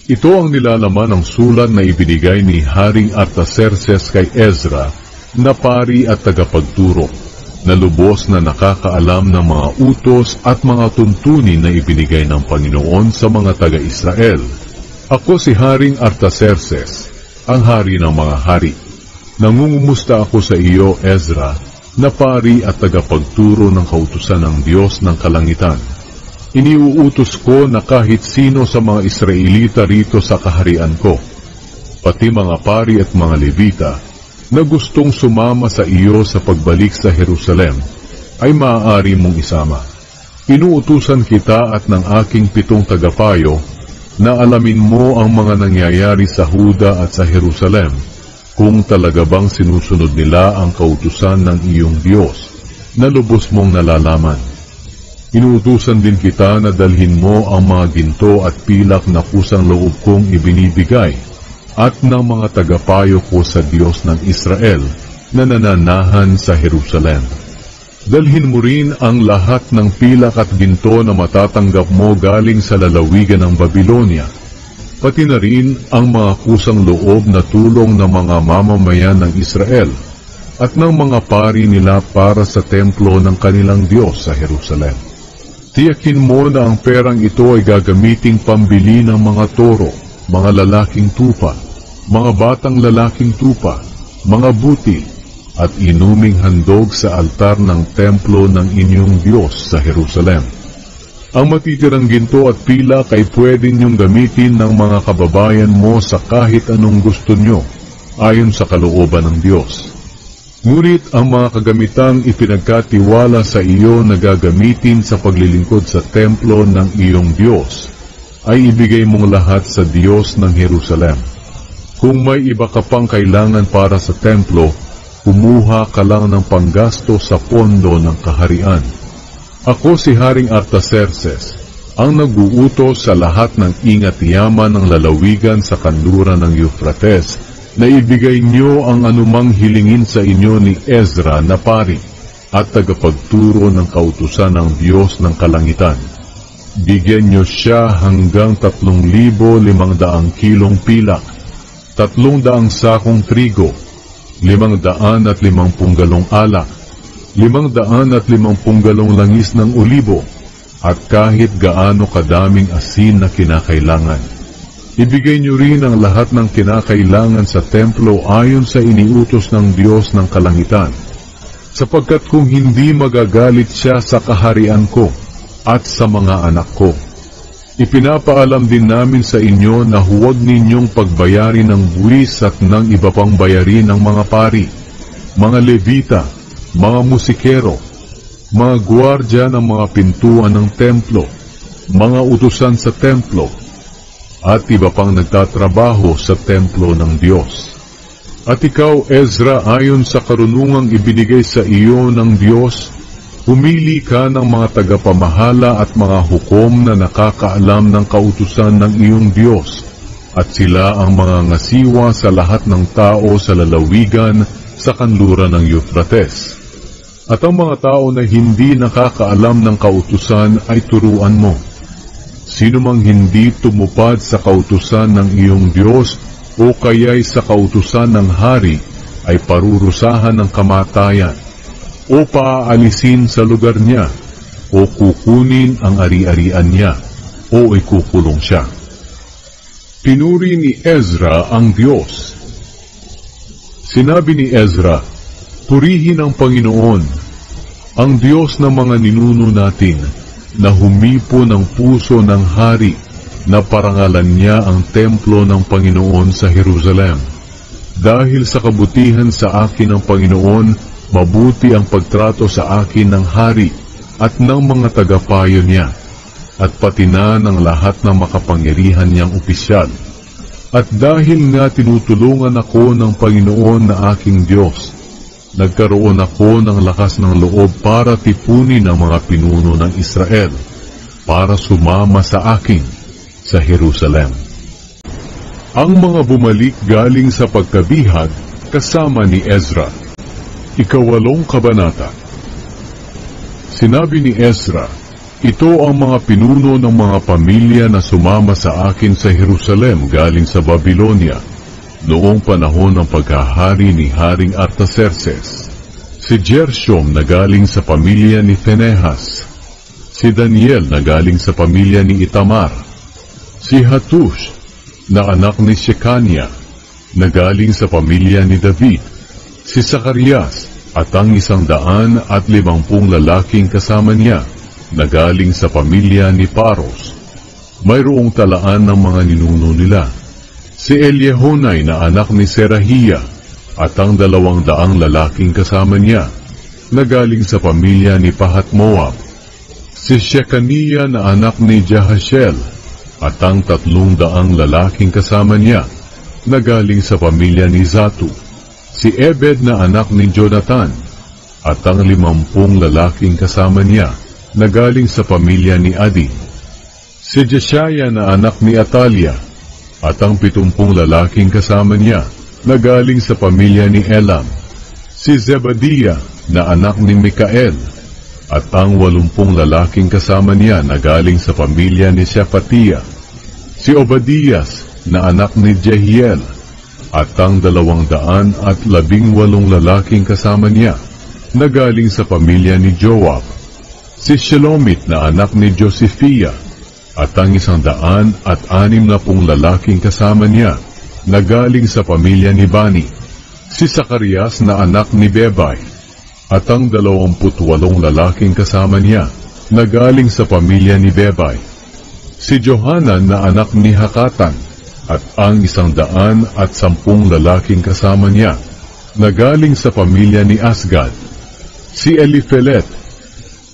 Ito ang nilalaman ng sulat na ibinigay ni Haring Artaxerxes kay Ezra, na pari at tagapagturo, na lubos na nakakaalam ng mga utos at mga tuntunin na ibinigay ng Panginoon sa mga taga-Israel. Ako si Haring Artaxerxes, ang hari ng mga hari. Nangungumusta ako sa iyo, Ezra, na pari at tagapagturo ng kautusan ng Diyos ng kalangitan. Iniuutos ko na kahit sino sa mga Israelita rito sa kaharian ko, pati mga pari at mga Levita, na gustong sumama sa iyo sa pagbalik sa Jerusalem, ay maaari mong isama. Inuutusan kita at ng aking 7 tagapayo na alamin mo ang mga nangyayari sa Huda at sa Jerusalem, kung talaga bang sinusunod nila ang kautusan ng iyong Diyos, na lubos mong nalalaman. Inuutusan din kita na dalhin mo ang mga ginto at pilak na kusang loob kong ibinibigay, at ng mga tagapayo ko sa Diyos ng Israel, na nananahan sa Jerusalem. Dalhin mo rin ang lahat ng pilak at ginto na matatanggap mo galing sa lalawigan ng Babylonia, pati na rin ang mga kusang loob na tulong ng mga mamamayan ng Israel at ng mga pari nila para sa templo ng kanilang Diyos sa Jerusalem. Tiyakin mo na ang perang ito ay gagamiting pambili ng mga toro, mga lalaking tupa, mga batang lalaking tupa, mga butil, at inuming handog sa altar ng templo ng inyong Diyos sa Jerusalem. Ang matitirang ginto at pilak ay pwede niyong gamitin ng mga kababayan mo sa kahit anong gusto niyo, ayon sa kalooban ng Diyos. Ngunit ang mga kagamitang ipinagkatiwala sa iyo na gagamitin sa paglilingkod sa templo ng iyong Diyos, ay ibigay mong lahat sa Diyos ng Jerusalem. Kung may iba ka pang kailangan para sa templo, kumuha ka lang ng panggasto sa pondo ng kaharian. Ako si Haring Artaxerxes, ang nag-uutos sa lahat ng ingat yaman ng lalawigan sa kanluran ng Euphrates, na ibigay niyo ang anumang hilingin sa inyo ni Ezra na pari at tagapagturo ng kautusan ng Diyos ng kalangitan. Bigyan niyo siya hanggang 3,500 kilong pilak, 300 sakong trigo, 550 galong alak, 550 galong langis ng olibo, at kahit gaano kadaming asin na kinakailangan. Ibigay niyo rin ang lahat ng kinakailangan sa templo ayon sa iniutos ng Diyos ng kalangitan, sapagkat kung hindi magagalit siya sa kaharian ko at sa mga anak ko. Ipinapaalam din namin sa inyo na huwag ninyong pagbayarin ng buwis at ng iba pang bayarin ng mga pari, mga Levita, mga musikero, mga gwardya ng mga pintuan ng templo, mga utusan sa templo, at iba pang nagtatrabaho sa templo ng Diyos. At ikaw, Ezra, ayon sa karunungang ibinigay sa iyo ng Diyos, pumili ka ng mga tagapamahala at mga hukom na nakakaalam ng kautusan ng iyong Diyos, at sila ang mga ngasiwa sa lahat ng tao sa lalawigan sa kanluran ng Euphrates. At ang mga tao na hindi nakakaalam ng kautusan ay turuan mo. Sino mang hindi tumupad sa kautusan ng iyong Diyos o kaya'y sa kautusan ng hari ay parurusahan ng kamatayan, o paaalisin sa lugar niya, o kukunin ang ari-arian niya, o ikukulong siya. Pinuri ni Ezra ang Diyos. Sinabi ni Ezra, purihin ang Panginoon, ang Diyos ng mga ninuno natin, na humipo ng puso ng hari, na parangalan niya ang templo ng Panginoon sa Jerusalem. Dahil sa kabutihan sa akin ng Panginoon, mabuti ang pagtrato sa akin ng hari at ng mga tagapayo niya, at pati na ng lahat ng makapangyarihan niyang opisyal. At dahil nga tinutulungan ako ng Panginoon na aking Diyos, nagkaroon ako ng lakas ng loob para tipunin ang mga pinuno ng Israel, para sumama sa akin sa Jerusalem. Ang mga bumalik galing sa pagkabihag kasama ni Ezra. Ika-8 kabanata. Sinabi ni Ezra, ito ang mga pinuno ng mga pamilya na sumama sa akin sa Jerusalem galing sa Babylonia, noong panahon ng pagkahari ni Haring Artaxerxes. Si Gershom na galing sa pamilya ni Phinehas, si Daniel na galing sa pamilya ni Itamar, si Hatush na anak ni Shekania na galing sa pamilya ni David, si Zacarias at ang 150 lalaking kasama niya na galing sa pamilya ni Paros. Mayroong talaan ng mga ninuno nila, si Eliehonai na anak ni Serahia at ang 200 lalaking kasama niya na galing sa pamilya ni Pahat-Moab, si Shekania na anak ni Jahashel at ang 300 lalaking kasama niya na galing sa pamilya ni Zatu, si Ebed na anak ni Jonathan at ang 50 lalaking kasama niya na galing sa pamilya ni Adi, si Jeshaya na anak ni Atalia at ang 70 lalaking kasama niya na galing sa pamilya ni Elam, si Zebadiah na anak ni Mikael at ang 80 lalaking kasama niya na galing sa pamilya ni Shephatiah, si Obadias na anak ni Jehiel at ang 218 lalaking kasama niya na galing sa pamilya ni Joab, si Shelomit na anak ni Josephiah at ang 160 lalaking kasama niya na galing sa pamilya ni Bani, si Zacarias na anak ni Bebai at ang 28 lalaking kasama niya na galing sa pamilya ni Bebai, si Johanan na anak ni Hakatan at ang 110 lalaking kasama niya na galing sa pamilya ni Asgad, si Eliphelet,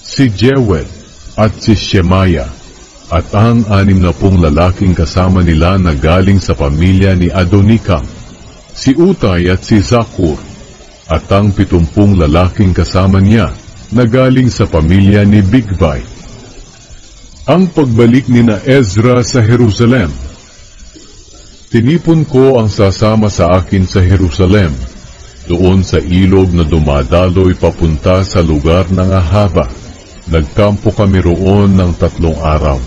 si Jewel at si Shemaya at ang 60 lalaking kasama nila na galing sa pamilya ni Adonikam, si Utay at si Zakur at ang 70 lalaking kasama niya na galing sa pamilya ni Bigvai. Ang pagbalik ni na Ezra sa Jerusalem. Tinipon ko ang sasama sa akin sa Jerusalem, doon sa ilog na dumadaloy papunta sa lugar ng Ahava. Nagkampo kami roon ng 3 araw.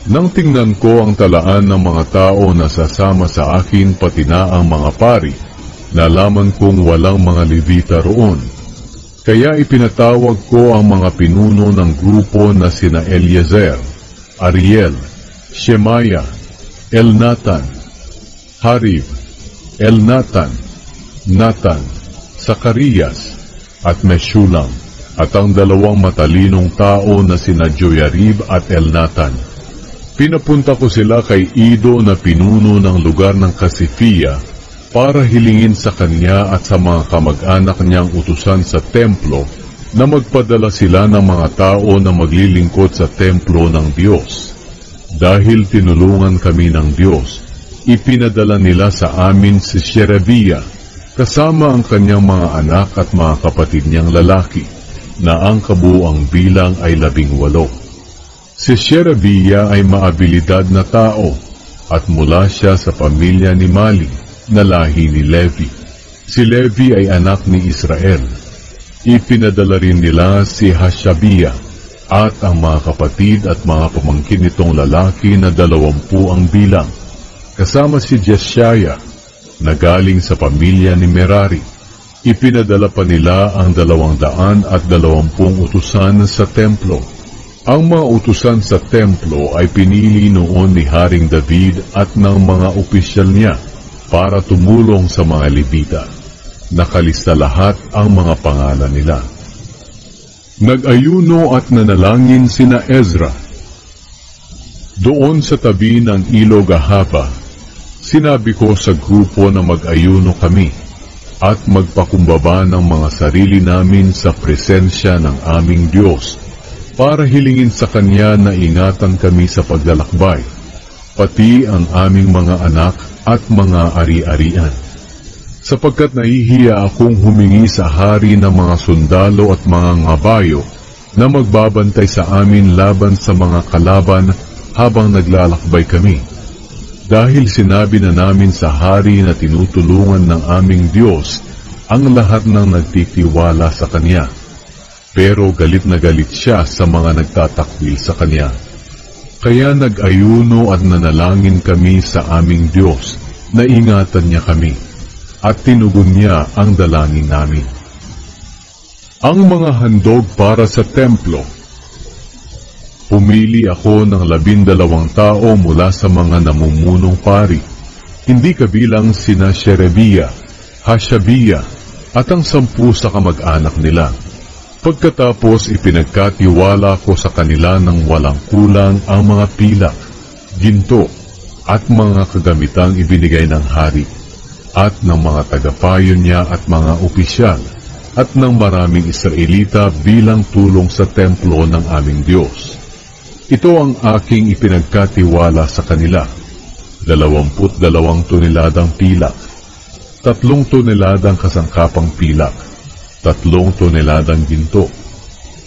Nang tingnan ko ang talaan ng mga tao na sasama sa akin pati na ang mga pari, nalaman kong walang mga Levita roon. Kaya ipinatawag ko ang mga pinuno ng grupo na sina Eliezer, Ariel, Shemaya, Elnatan, Harib, Elnatan, Natan, Zacarias, at Meshulam, at ang 2 matalinong tao na sina Joyarib at Elnatan. Pinapunta ko sila kay Ido na pinuno ng lugar ng Kasifia para hilingin sa kanya at sa mga kamag-anak niyang utusan sa templo na magpadala sila ng mga tao na maglilingkod sa templo ng Diyos. Dahil tinulungan kami ng Diyos, ipinadala nila sa amin si Sherebiah, kasama ang kanyang mga anak at mga kapatid niyang lalaki, na ang kabuuang bilang ay 18. Si Sherebiah ay maabilidad na tao, at mula siya sa pamilya ni Mali, na lahi ni Levi. Si Levi ay anak ni Israel. Ipinadala rin nila si Hashabiah, at ang mga kapatid at mga pamangkin nitong lalaki na 20 ang bilang, kasama si Jeshaiah, na galing sa pamilya ni Merari. Ipinadala pa nila ang 220 utusan sa templo. Ang mga utusan sa templo ay pinili noon ni Haring David at ng mga opisyal niya para tumulong sa mga Levita. Nakalista lahat ang mga pangalan nila. Nag-ayuno at nanalangin sina Ezra. Doon sa tabi ng ilog Ahava, sinabi ko sa grupo na mag-ayuno kami at magpakumbaba ng mga sarili namin sa presensya ng aming Diyos para hilingin sa Kanya na ingatan kami sa paglalakbay, pati ang aming mga anak at mga ari-arian. Sapagkat nahihiya akong humingi sa hari ng mga sundalo at mga ngabayo na magbabantay sa amin laban sa mga kalaban habang naglalakbay kami. Dahil sinabi na namin sa hari na tinutulungan ng aming Diyos ang lahat ng nagtitiwala sa Kanya. Pero galit na galit siya sa mga nagtatakwil sa Kanya. Kaya nag-ayuno at nanalangin kami sa aming Diyos na ingatan Niya kami, at tinugon Niya ang dalangin namin. Ang mga handog para sa templo. Pumili ako ng 12 tao mula sa mga namumunong pari, hindi kabilang sina Sherebiah, Hashabiah, at ang 10 sa kamag-anak nila. Pagkatapos ipinagkatiwala ko sa kanila ng walang kulang ang mga pilak, ginto, at mga kagamitang ibinigay ng hari, at ng mga tagapayo niya at mga opisyal, at ng maraming Israelita bilang tulong sa templo ng aming Diyos. Ito ang aking ipinagkatiwala sa kanila: 22 toneladang pilak, 3 toneladang kasangkapang pilak, 3 toneladang ginto,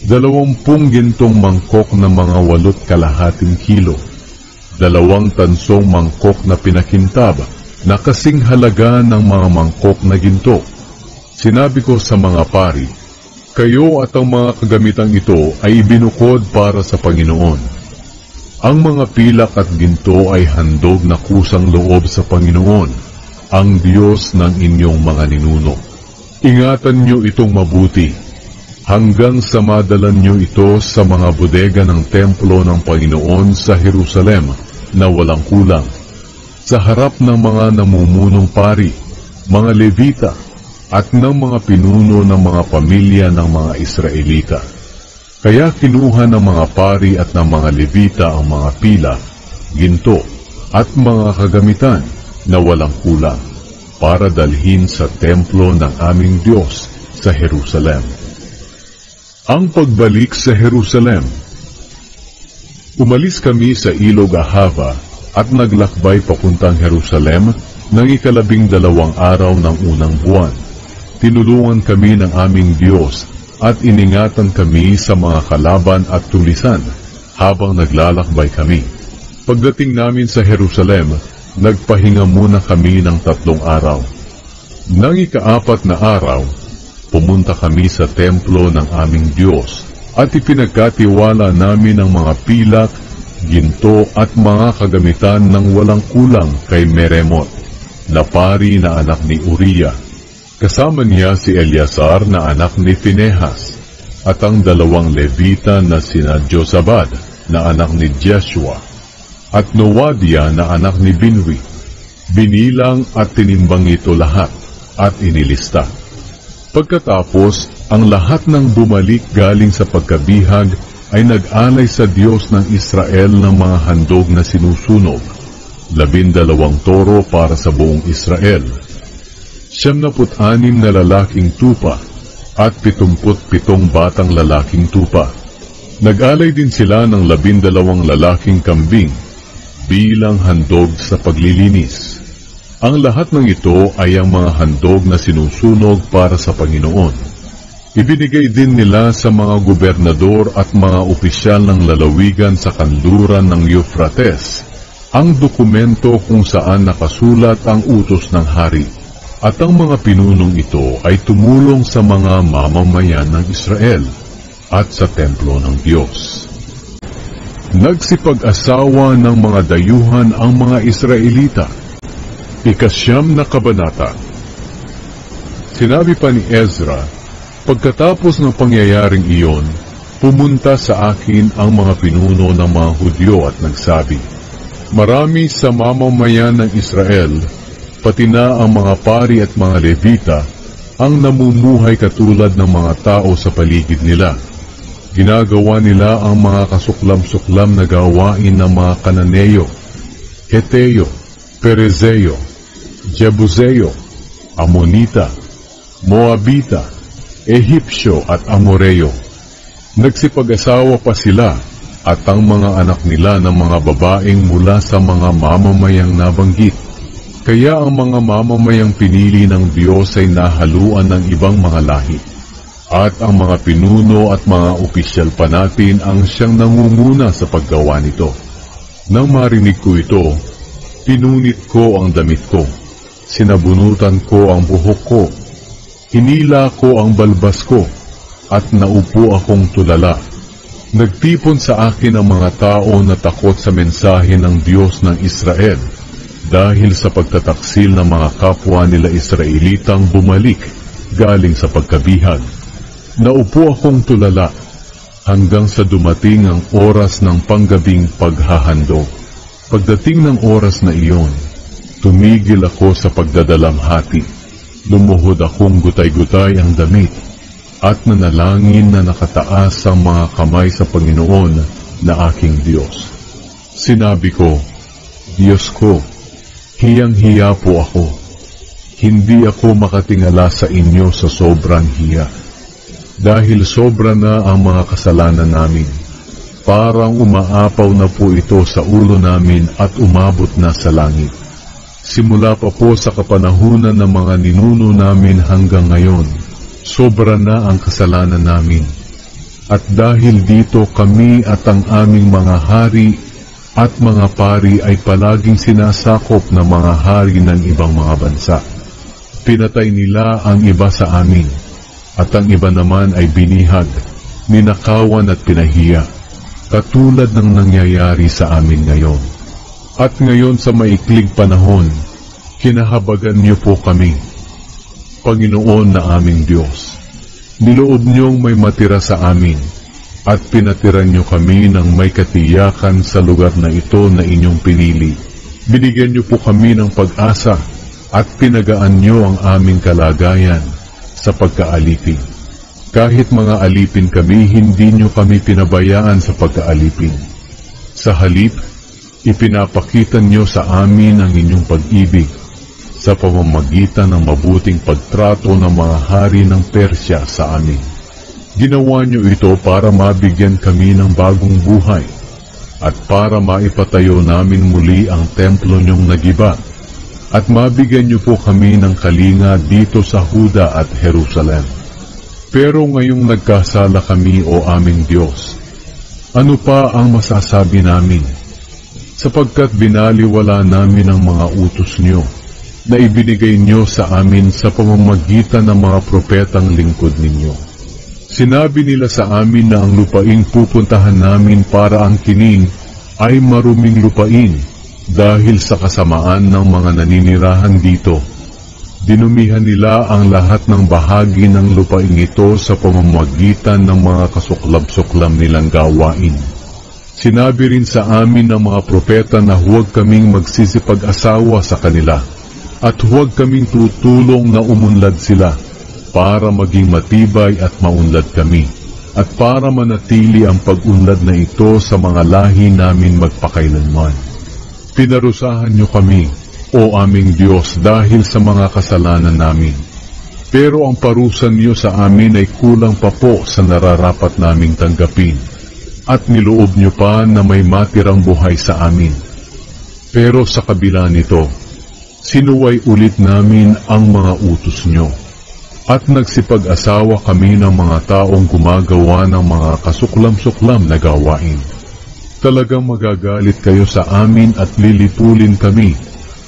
20 gintong mangkok na mga 8.5 kilo, 2 tansong mangkok na pinakintab na kasing halaga ng mga mangkok na ginto. Sinabi ko sa mga pari, kayo at ang mga kagamitang ito ay ibinukod para sa Panginoon. Ang mga pilak at ginto ay handog na kusang loob sa Panginoon, ang Diyos ng inyong mga ninuno. Ingatan niyo itong mabuti, hanggang sa madalan niyo ito sa mga bodega ng templo ng Panginoon sa Jerusalem na walang kulang, sa harap ng mga namumunong pari, mga Levita, at ng mga pinuno ng mga pamilya ng mga Israelita. Kaya kinuha ng mga pari at ng mga Levita ang mga pila, ginto, at mga kagamitan na walang kulang para dalhin sa templo ng aming Diyos sa Jerusalem. Ang pagbalik sa Jerusalem. Umalis kami sa ilog Ahava at naglakbay papuntang Jerusalem ng 12 araw ng unang buwan. Tinulungan kami ng aming Diyos at iningatan kami sa mga kalaban at tulisan habang naglalakbay kami. Pagdating namin sa Jerusalem, nagpahinga muna kami ng 3 araw. Nang ika-4 na araw, pumunta kami sa templo ng aming Diyos at ipinagkatiwala namin ang mga pilak, ginto at mga kagamitan ng walang kulang kay Meremot, na pari na anak ni Uriah. Kasama niya si Eleazar na anak ni Pinehas, at ang 2 Levita na sina Josabad na anak ni Jeshua, at Noadia na anak ni Binwi. Binilang at tinimbang ito lahat, at inilista. Pagkatapos, ang lahat ng bumalik galing sa pagkabihag ay nag-alay sa Diyos ng Israel ng mga handog na sinusunog, 12 toro para sa buong Israel, 76 na lalaking tupa, at 77 batang lalaking tupa. Nag-alay din sila ng 12 lalaking kambing, bilang handog sa paglilinis. Ang lahat ng ito ay ang mga handog na sinusunog para sa Panginoon. Ibinigay din nila sa mga gobernador at mga opisyal ng lalawigan sa kanluran ng Euphrates ang dokumento kung saan nakasulat ang utos ng hari. At ang mga pinunong ito ay tumulong sa mga mamamayan ng Israel at sa templo ng Diyos. Nagsipag-asawa ng mga dayuhan ang mga Israelita. Ikasyam na kabanata. Sinabi pa ni Ezra, pagkatapos ng pangyayaring iyon, pumunta sa akin ang mga pinuno ng mga Hudyo at nagsabi, marami sa mamamayan ng Israel, pati na ang mga pari at mga Levita, ang namumuhay katulad ng mga tao sa paligid nila. Ginagawa nila ang mga kasuklam-suklam na gawain ng mga Kananeo, Heteo, Perezeo, Jebuseo, Amonita, Moabita, Ehipsyo at Amoreo. Nagsipag-asawa pa sila at ang mga anak nila ng mga babaeng mula sa mga mamamayang nabanggit. Kaya ang mga mamamayang pinili ng Diyos ay nahaluan ng ibang mga lahi. At ang mga pinuno at mga opisyal pa natin ang siyang nangunguna sa paggawa nito. Nang marinig ko ito, pinunit ko ang damit ko, sinabunutan ko ang buhok ko, hinila ko ang balbas ko, at naupo akong tulala. Nagtipon sa akin ang mga tao na takot sa mensahe ng Diyos ng Israel, dahil sa pagtataksil ng mga kapwa nila Israelitang bumalik galing sa pagkabihag. Naupo akong tulala hanggang sa dumating ang oras ng panggabing paghahandog. Pagdating ng oras na iyon, tumigil ako sa pagdadalamhati. Lumuhod akong gutay-gutay ang damit at nanalangin na nakataas ang mga kamay sa Panginoon na aking Diyos. Sinabi ko, Diyos ko, hiyang-hiya po ako. Hindi ako makatingala sa inyo sa sobrang hiya. Dahil sobra na ang mga kasalanan namin. Parang umaapaw na po ito sa ulo namin at umabot na sa langit. Simula pa po sa kapanahunan ng mga ninuno namin hanggang ngayon, sobra na ang kasalanan namin. At dahil dito kami at ang aming mga hari at mga pari ay palaging sinasakop ng mga hari ng ibang mga bansa. Pinatay nila ang iba sa amin, at ang iba naman ay binihag, ninakawan at pinahiya, katulad ng nangyayari sa amin ngayon. At ngayon sa maikling panahon, kinahabagan niyo po kami, Panginoon na aming Diyos. Niloob niyong may matira sa amin, at pinatiran niyo kami ng may katiyakan sa lugar na ito na inyong pinili. Binigyan niyo po kami ng pag-asa, at pinagaan niyo ang aming kalagayan sa pagkaalipin. Kahit mga alipin kami, hindi niyo kami pinabayaan sa pagkaalipin. Sa halip, ipinapakita niyo sa amin ang inyong pag-ibig sa pamamagitan ng mabuting pagtrato ng mga hari ng Persya sa amin. Ginawa niyo ito para mabigyan kami ng bagong buhay at para maipatayo namin muli ang templo niyong nagiba at mabigyan niyo po kami ng kalinga dito sa Huda at Jerusalem. Pero ngayong nagkasala kami o aming Diyos, ano pa ang masasabi namin? Sapagkat binaliwala namin ang mga utos niyo na ibinigay niyo sa amin sa pamamagitan ng mga propetang lingkod ninyo. Sinabi nila sa amin na ang lupaing pupuntahan namin para angkinin ay maruming lupain dahil sa kasamaan ng mga naninirahan dito. Dinumihan nila ang lahat ng bahagi ng lupaing ito sa pamamagitan ng mga kasuklab-suklam nilang gawain. Sinabi rin sa amin ng mga propeta na huwag kaming magsisipag-asawa sa kanila at huwag kaming tutulong na umunlad sila para maging matibay at maunlad kami at para manatili ang pag-unlad na ito sa mga lahi namin magpakailanman. Pinarusahan niyo kami, O aming Diyos, dahil sa mga kasalanan namin. Pero ang parusa niyo sa amin ay kulang pa po sa nararapat naming tanggapin, at niloob niyo pa na may matirang buhay sa amin. Pero sa kabila nito, sinuway ulit namin ang mga utos nyo. At nagsipag-asawa kami ng mga taong gumagawa ng mga kasuklam-suklam na gawain. Talagang magagalit kayo sa amin at lilipulin kami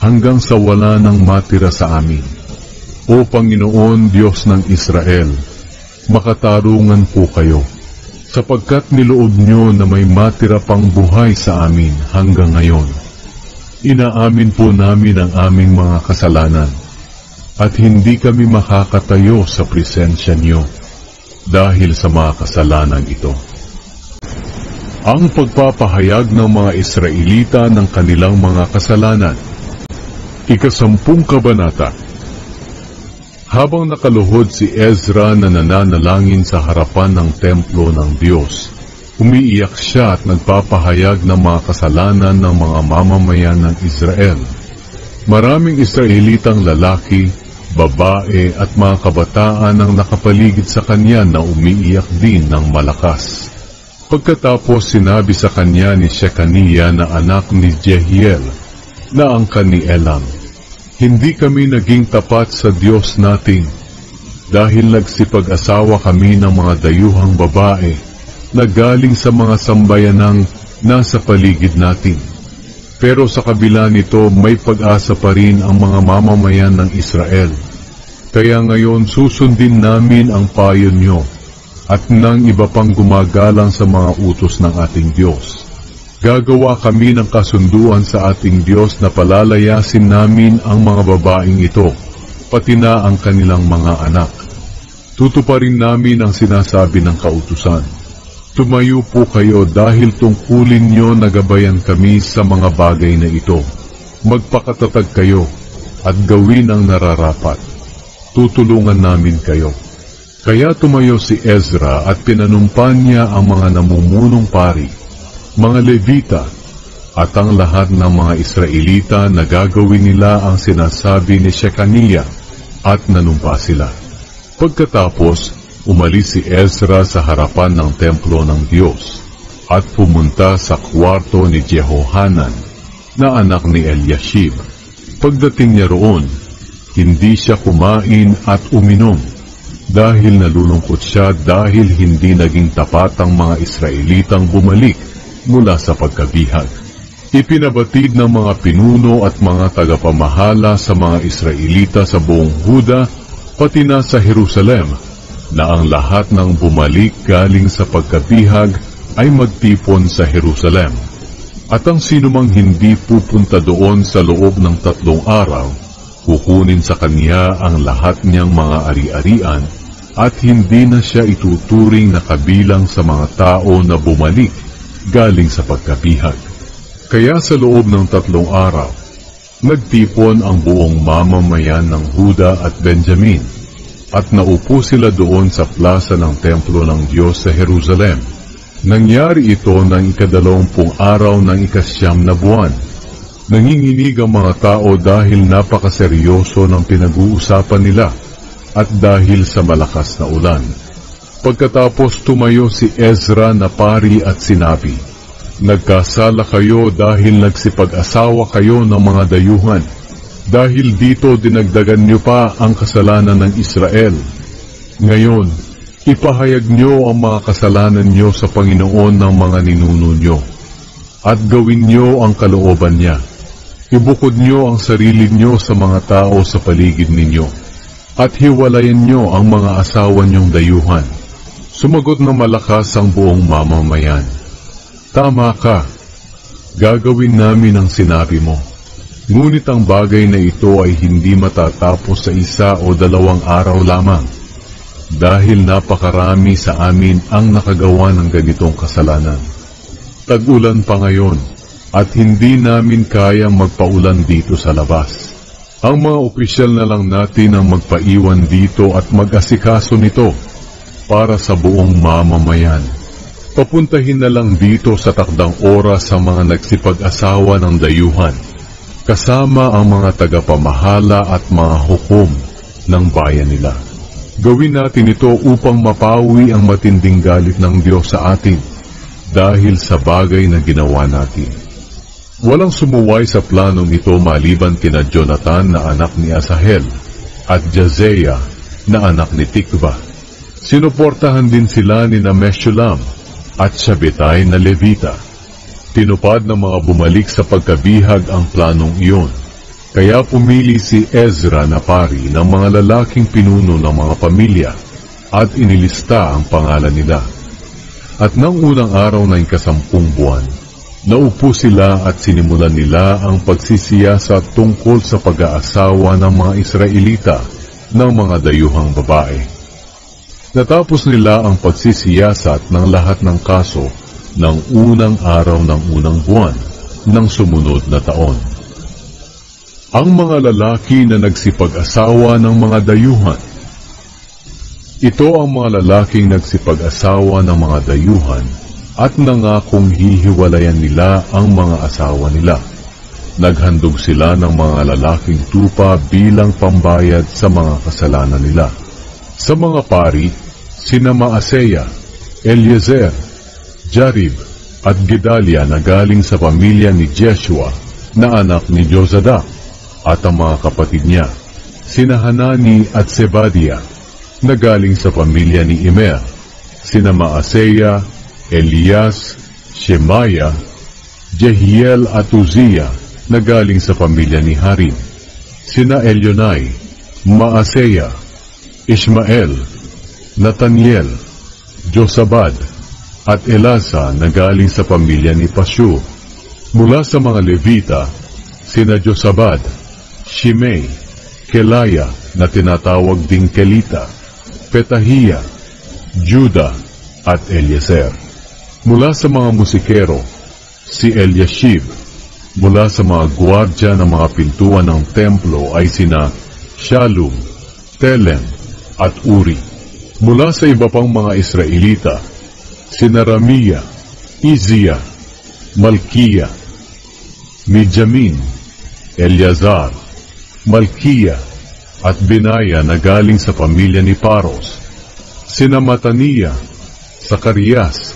hanggang sa wala nang matira sa amin. O Panginoon Diyos ng Israel, makatarungan po kayo, sapagkat niloob nyo na may matira pang buhay sa amin hanggang ngayon. Inaamin po namin ang aming mga kasalanan, at hindi kami makakatayo sa presensya niyo dahil sa mga kasalanan ito. Ang pagpapahayag ng mga Israelita ng kanilang mga kasalanan. 10 kabanata. Habang nakaluhod si Ezra na nananalangin sa harapan ng templo ng Diyos, umiiyak siya at nagpapahayag ng mga kasalanan ng mga mamamayan ng Israel. Maraming Israelitang lalaki, babae at mga kabataan ang nakapaligid sa kanya na umiiyak din ng malakas. Pagkatapos sinabi sa kanya ni Shekaniah na anak ni Jehiel na angkan ni Elam, "Hindi kami naging tapat sa Diyos natin dahil nagsipag-asawa kami ng mga dayuhang babae na galing sa mga sambayanang nasa paligid natin. Pero sa kabila nito may pag-asa pa rin ang mga mamamayan ng Israel. Kaya ngayon susundin namin ang payo nyo at ng iba pang gumagalang sa mga utos ng ating Diyos. Gagawa kami ng kasunduan sa ating Diyos na palalayasin namin ang mga babaeng ito, pati na ang kanilang mga anak. Tutuparin namin ang sinasabi ng kautusan. Tumayo po kayo dahil tungkulin nyo na gabayan kami sa mga bagay na ito. Magpakatatag kayo at gawin ang nararapat. Tutulungan namin kayo." Kaya tumayo si Ezra at pinanumpan niya ang mga namumunong pari, mga Levita, at ang lahat ng mga Israelita na gagawin nila ang sinasabi ni Shekaniah, at nanumpa sila. Pagkatapos, umalis si Ezra sa harapan ng templo ng Diyos at pumunta sa kwarto ni Jehohanan na anak ni Eliashib. Pagdating niya roon, hindi siya kumain at uminom dahil nalulungkot siya dahil hindi naging tapat ang mga Israelitang bumalik mula sa pagkabihag. Ipinabatid ng mga pinuno at mga tagapamahala sa mga Israelita sa buong Huda pati na sa Jerusalem na ang lahat ng bumalik galing sa pagkabihag ay magtipon sa Jerusalem. At ang sinumang hindi pupunta doon sa loob ng 3 araw, kukunin sa kanya ang lahat niyang mga ari-arian at hindi na siya ituturing na kabilang sa mga tao na bumalik galing sa pagkabihag. Kaya sa loob ng 3 araw, nagtipon ang buong mamamayan ng Huda at Benjamin, at naupo sila doon sa plaza ng templo ng Diyos sa Jerusalem. Nangyari ito ng 20 araw ng 9 na buwan. Nanginginig ang mga tao dahil napakaseryoso ng pinag-uusapan nila at dahil sa malakas na ulan. Pagkatapos tumayo si Ezra na pari at sinabi, "Nagkasala kayo dahil nagsipag-asawa kayo ng mga dayuhan. Dahil dito dinagdagan niyo pa ang kasalanan ng Israel. Ngayon, ipahayag niyo ang mga kasalanan niyo sa Panginoon ng mga ninuno niyo, at gawin niyo ang kalooban niya. Ibukod niyo ang sarili niyo sa mga tao sa paligid ninyo, at hiwalayan niyo ang mga asawa niyong dayuhan." Sumagot na malakas ang buong mamamayan, "Tama ka, gagawin namin ang sinabi mo. Ngunit ang bagay na ito ay hindi matatapos sa 1 o 2 araw lamang, dahil napakarami sa amin ang nakagawa ng ganitong kasalanan. Tag-ulan pa ngayon, at hindi namin kayang magpaulan dito sa labas. Ang mga opisyal na lang natin ang magpaiwan dito at mag-asikaso nito para sa buong mamamayan. Papuntahin na lang dito sa takdang oras sa mga nagsipag-asawa ng dayuhan, kasama ang mga tagapamahala at mga hukom ng bayan nila. Gawin natin ito upang mapawi ang matinding galit ng Diyos sa atin dahil sa bagay na ginawa natin." Walang sumuway sa planong ito maliban kina Jonathan na anak ni Asahel at Jazeia na anak ni Tikva. Sinuportahan din sila ni Meshullam at Shabbetai na Levita. Tinupad ng mga bumalik sa pagkabihag ang planong iyon. Kaya pumili si Ezra na pari ng mga lalaking pinuno ng mga pamilya at inilista ang pangalan nila. At nang unang araw na ika-10 buwan, naupo sila at sinimulan nila ang pagsisiyasat tungkol sa pag-aasawa ng mga Israelita ng mga dayuhang babae. Natapos nila ang pagsisiyasat ng lahat ng kaso ng unang araw ng unang buwan ng sumunod na taon. Ang mga lalaki na nagsipag-asawa ng mga dayuhan. Ito ang mga lalaking nagsipag-asawa ng mga dayuhan at nangakong hihiwalayan nila ang mga asawa nila. Naghandog sila ng mga lalaking tupa bilang pambayad sa mga kasalanan nila. Sa mga pari, sina Maaseya, Eliezer, Jarib at Gedalia na galing sa pamilya ni Jeshua na anak ni Jozadak at ang mga kapatid niya, sina Hanani at Sebadia na galing sa pamilya ni Immer, sina Maaseya, Elias, Shemaya, Jehiel at Uzziah na galing sa pamilya ni Harim, sina Elionai, Maaseya, Ishmael, Nathaniel, Josabad at Elasa na galing sa pamilya ni Pashur. Mula sa mga Levita, sina Josabad, Shimei, Kelaya na tinatawag ding Kelita, Petahia, Juda at Eliezer. Mula sa mga musikero, si Eliashib. Mula sa mga gwardya ng mga pintuan ng templo ay sina Shalum, Telem at Uri. Mula sa iba pang mga Israelita, sina Ramia, Izia, Malkiya, Mijamin, Eleazar, Malkiya at Benaya na galing sa pamilya ni Paros, sina Matania, Sakarias,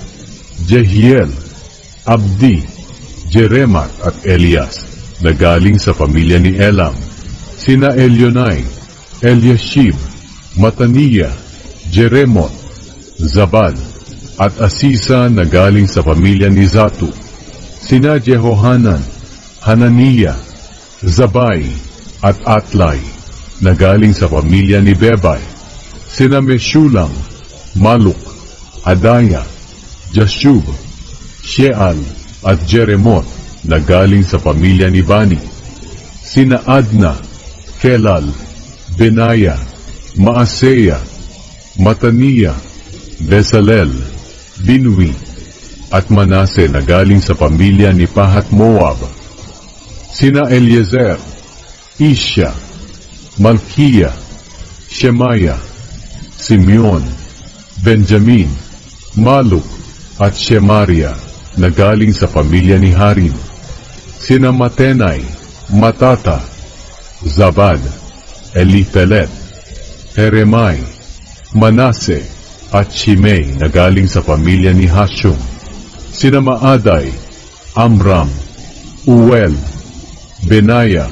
Jehiel, Abdi, Jeremat at Elias na galing sa pamilya ni Elam, sina Elionai, Eliashib, Matania, Jeremot, Zabad at Asisa na galing sa pamilya ni Zatu, sina Jehohanan, Hananiya, Zabay at Atlay na galing sa pamilya ni Bebay, sina Meshulam, Maluk, Adaya, Jashub, Sheal at Jeremot na galing sa pamilya ni Bani, sina Adna, Kelal, Benaya, Maaseya, Matania, Bezalel, Binwi at Manase na galing sa pamilya ni Pahat Moab, sina Eliezer, Isya, Malkiya, Shemaya, Simeon, Benjamin, Maluk at Shemaria na galing sa pamilya ni Harim, sina Matenai, Matata, Zabad, Elifelet, Heremai, Manase at Shimei na galing sa pamilya ni Hashum, sina Maaday, Amram, Uel, Benaya,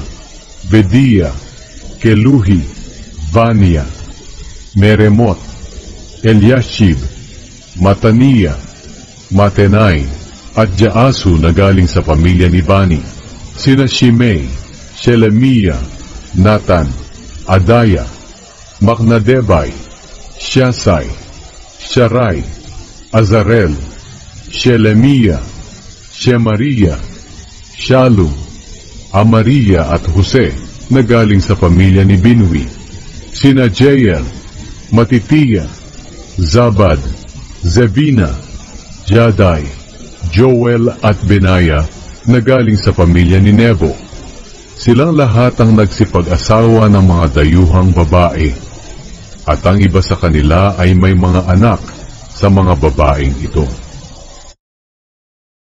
Bedia, Keluhi, Vania, Meremot, Eliashib, Matania, Matenai at Jaasu na galing sa pamilya ni Bani, sina Shimei, Shelemiah, Nathan, Adaya, Maknadebay, Shasai, Sharai, Azarel, Shelemiah, Shemaria, Shalum, Amariya at Jose na galing sa pamilya ni Binwi, sina Jeiel, Matitiya, Zabad, Zebina, Jadai, Joel at Benaya na galing sa pamilya ni Nebo. Silang lahat ang nagsipag-asawa ng mga dayuhang babae, at ang iba sa kanila ay may mga anak sa mga babaeng ito.